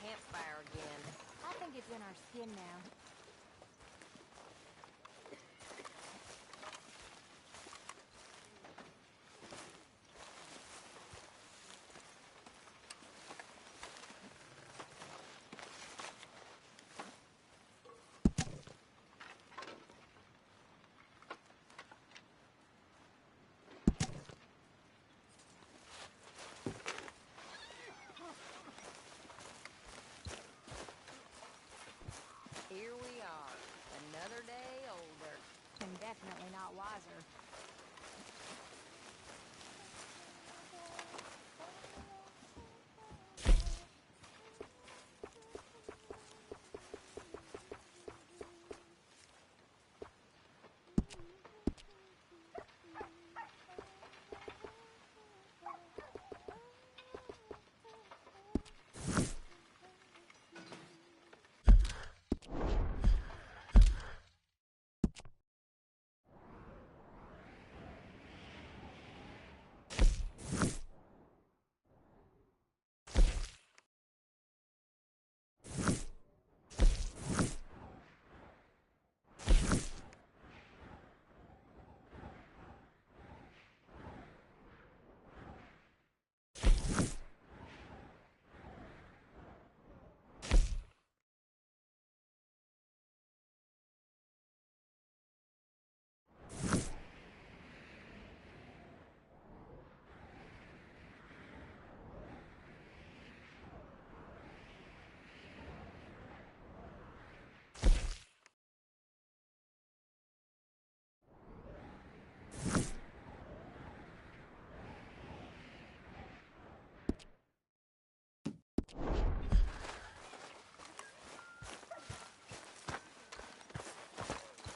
Campfire again. I think it's in our skin now. Here we are, another day older. And definitely not wiser.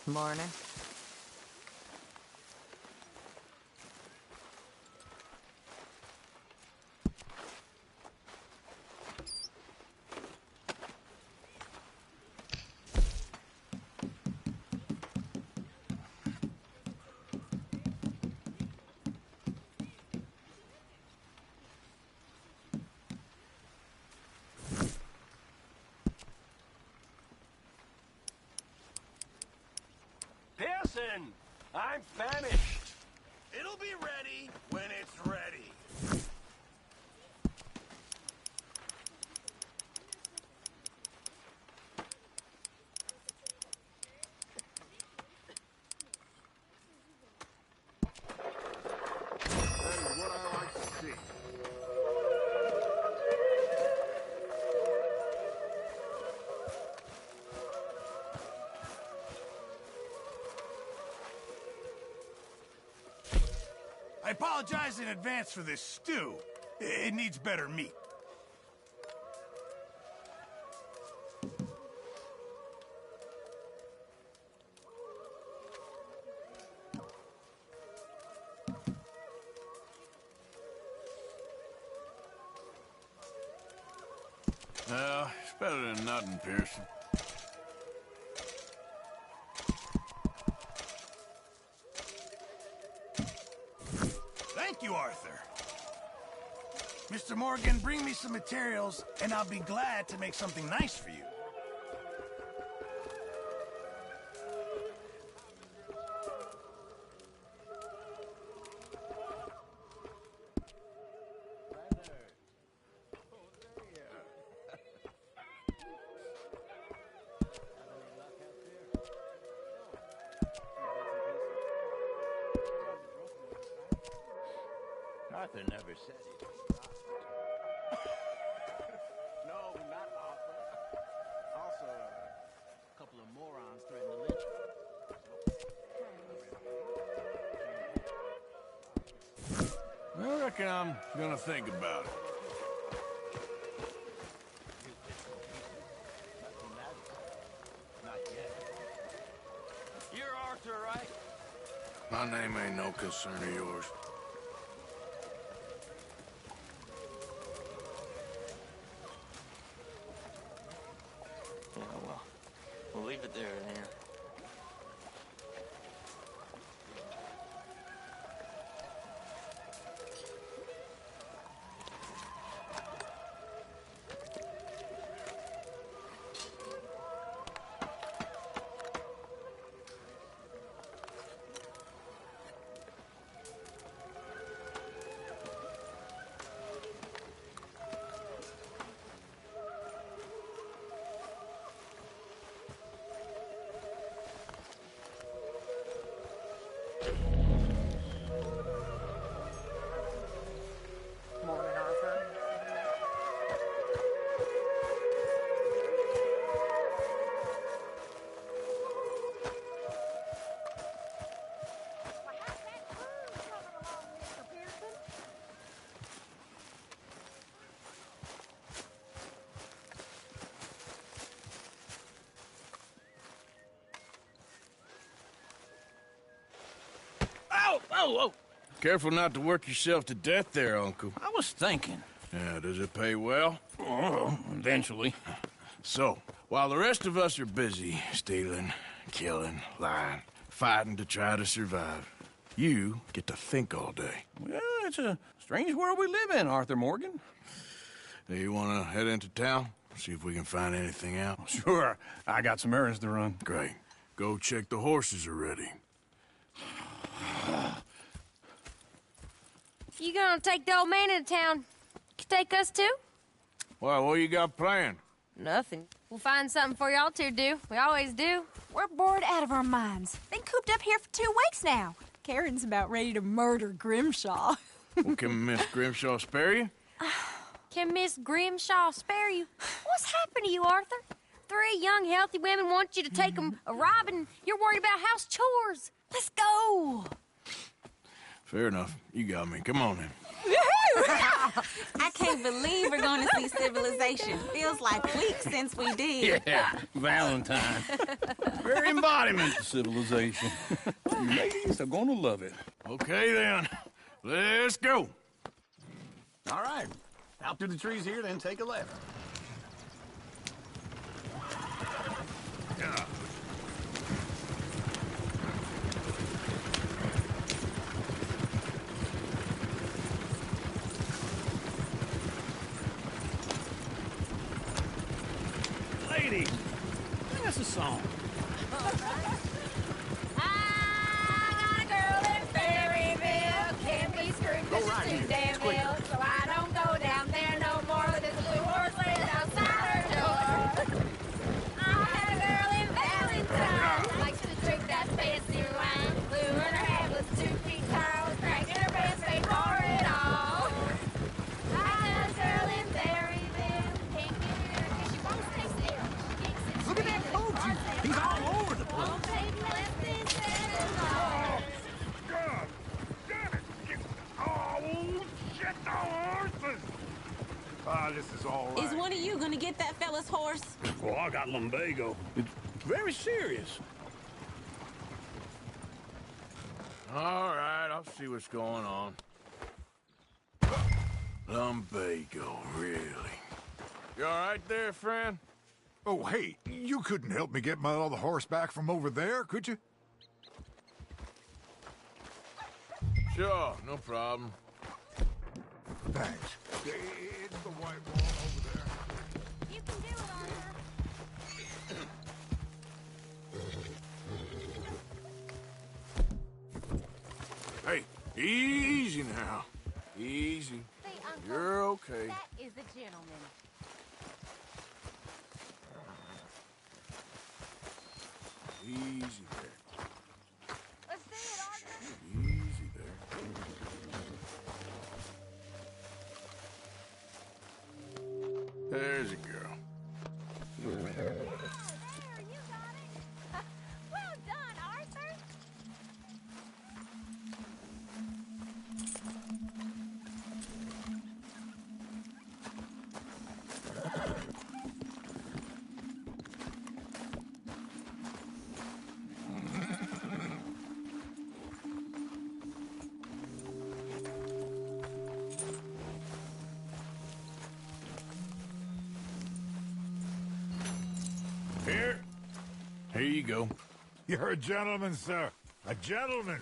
Morning. Pearson! I'm famished! It'll be ready when it's ready. That is what I like to see. I apologize in advance for this stew. It needs better meat. Well, it's better than nothing, Pearson. Thank you, Arthur. Mr. Morgan, bring me some materials, and I'll be glad to make something nice for you. Arthur never said it. No, not Arthur. Also, a couple of morons threatened to lynch me. I reckon I'm gonna think about it. Not yet. You're Arthur, right? My name ain't no concern of yours. Yeah, well, we'll leave it there then. Morning, Arthur. Oh, oh, oh! Careful not to work yourself to death there, Uncle. I was thinking. Yeah, does it pay well? Oh, eventually. So, while the rest of us are busy stealing, killing, lying, fighting to try to survive, you get to think all day. Well, it's a strange world we live in, Arthur Morgan. Hey, you want to head into town? See if we can find anything out? Sure. I got some errands to run. Great. Go check the horses are ready. You gonna take the old man into town? You take us too? Well, what you got planned? Nothing. We'll find something for y'all to do. We always do. We're bored out of our minds. Been cooped up here for 2 weeks now. Karen's about ready to murder Grimshaw. Well, can Miss Grimshaw spare you? Can Miss Grimshaw spare you? What's happened to you, Arthur? 3 young, healthy women want you to take them a robbing. You're worried about house chores. Let's go. Fair enough. You got me. Come on then. I can't believe we're going to see civilization. Feels like weeks since we did. Yeah, Valentine. Very embodiment of civilization. Ladies are gonna love it. Okay then. Let's go. All right. Out through the trees here, then take a left. Yeah. Ladies, sing us a song. I got a girl in Ferryville. Can't be screwed 'cause she's too damn ill. So I don't go down there no more with this blue horse laid outside her door. I had a girl in Valentine. Likes to drink that fancy wine. Blue in her head was 2 feet tall. Was cracking her pants, paid for it all. I had a girl in Ferryville. Can't get her 'cause she won't stay still. She kicks and Look at that screams coach. and He's all over the place. Oh, baby, let's dance and roll. God damn it! Oh, shit, the horses! Ah, this is all right. Is one of you going to get that fella's horse? Well, I got lumbago. It's very serious. All right, I'll see what's going on. Lumbago, really? You all right there, friend? Oh, hey, you couldn't help me get my other horse back from over there, could you? Sure, no problem. Thanks. It's the white wall over there. You can do it, Arthur. Hey, easy now. Easy. See, Uncle, You're okay. that is a gentleman. Easy there. Let's do it, Arthur. Easy there. There's a girl. Well done, Arthur. Here you go. You're a gentleman, sir. A gentleman.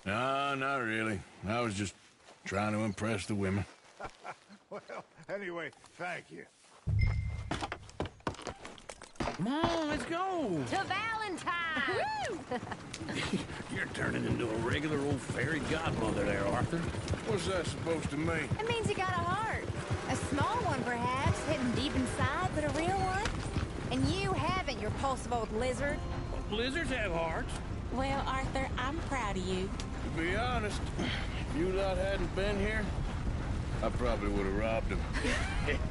No, not really. I was just trying to impress the women. Well, anyway, thank you. Come on, let's go. To Valentine! You're turning into a regular old fairy godmother there, Arthur. What's that supposed to mean? It means you got a heart. A small one, perhaps, hidden deep inside, but a real one. And you haven't, you repulsive old lizard. Well, lizards have hearts. Well, Arthur, I'm proud of you. To be honest, if you lot hadn't been here, I probably would have robbed him.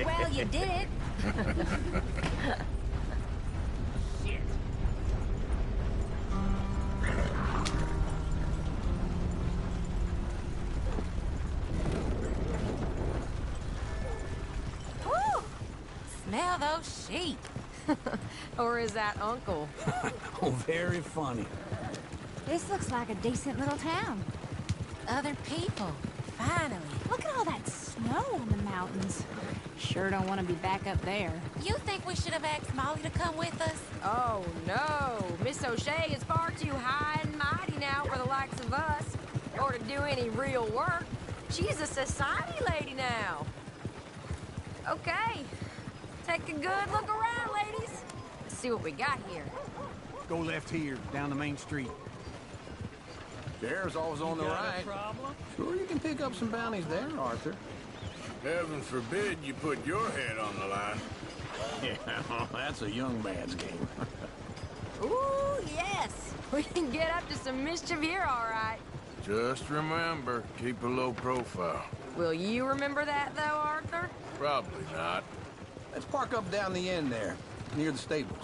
Well, you did it. Shit. Woo! Smell those sheep. Or is that Uncle? Oh, very funny. This looks like a decent little town. Other people. Finally. Look at all that snow on the mountains. Sure don't want to be back up there. You think we should have asked Molly to come with us? Oh, no. Miss O'Shea is far too high and mighty now for the likes of us, or to do any real work. She's a society lady now. Okay. Take a good look around, ladies. Let's see what we got here. Go left here, down the main street. There's always on the right. Problem? Sure, you can pick up some bounties there, Arthur. Heaven forbid you put your head on the line. Yeah, that's a young man's game. Ooh, yes. We can get up to some mischief here, all right. Just remember, keep a low profile. Will you remember that, though, Arthur? Probably not. Let's park up down the end there, near the stables.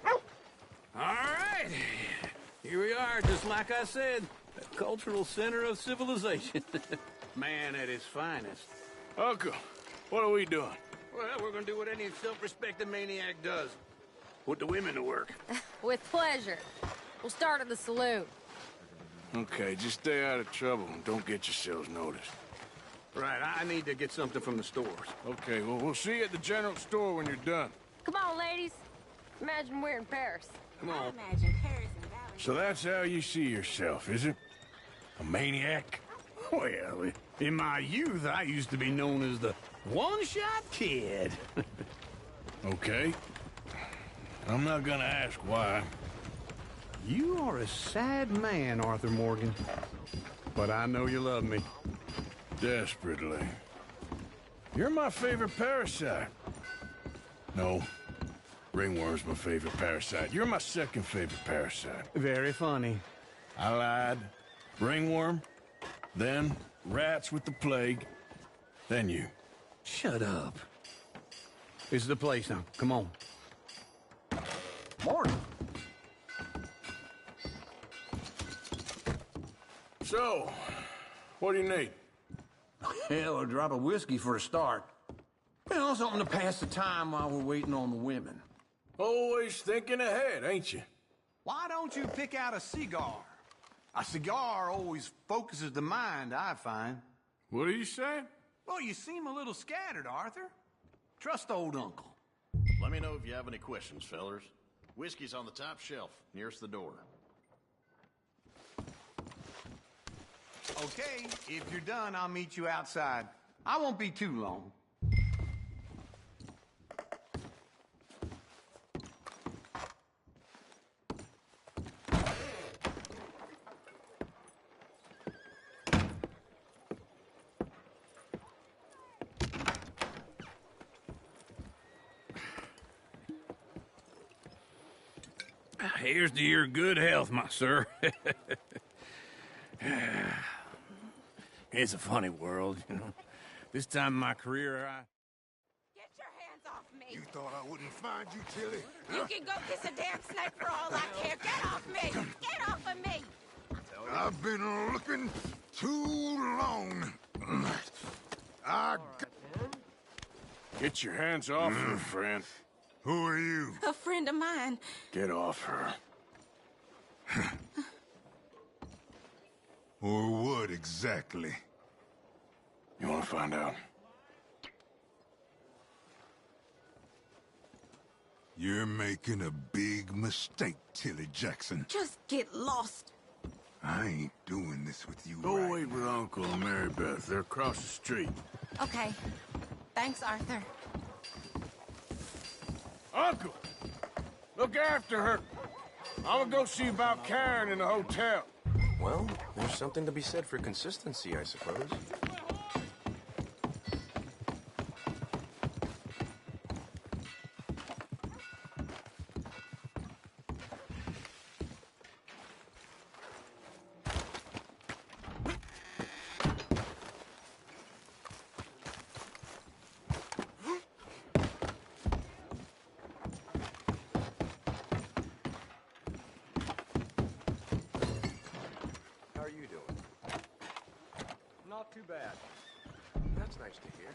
All right. Here we are, just like I said. The cultural center of civilization. Man at his finest. Uncle, what are we doing? Well, we're gonna do what any self-respecting maniac does. Put the women to work. With pleasure. We'll start at the saloon. Okay, just stay out of trouble and don't get yourselves noticed. Right, I need to get something from the stores. Okay, well, we'll see you at the general store when you're done. Come on, ladies. Imagine we're in Paris. Come on. Imagine Paris and Valentine. So that's how you see yourself, is it? A maniac? Well, in my youth, I used to be known as the one-shot kid. Okay. I'm not gonna ask why. You are a sad man, Arthur Morgan. But I know you love me. Desperately. You're my favorite parasite. No. Ringworm's my favorite parasite. You're my second favorite parasite. Very funny. I lied. Ringworm, then rats with the plague, then you. Shut up. This is the place now. Come on. Morning. So, what do you need? Hell, a drop of whiskey for a start. You know, something to pass the time while we're waiting on the women. Always thinking ahead, ain't you? Why don't you pick out a cigar? A cigar always focuses the mind, I find. What are you saying? Well, you seem a little scattered, Arthur. Trust old Uncle. Let me know if you have any questions, fellers. Whiskey's on the top shelf, nearest the door. Okay, if you're done, I'll meet you outside. I won't be too long. Here's to your good health, my sir. It's a funny world, you know. This time in my career, Get your hands off me! You thought I wouldn't find you, Tilly? You can go kiss a damn snake for all I care. Get off me! Get off of me! I've been looking too long. Get your hands off her, friend. Who are you? A friend of mine. Get off her. Or what exactly? You want to find out? You're making a big mistake, Tilly Jackson. Just get lost. I ain't doing this with you. Go wait with Uncle and Mary Beth. They're across the street. Okay. Thanks, Arthur. Uncle! Look after her. I'm gonna go see about Karen in the hotel. Well, there's something to be said for consistency, I suppose. How are you doing? Not too bad. That's nice to hear.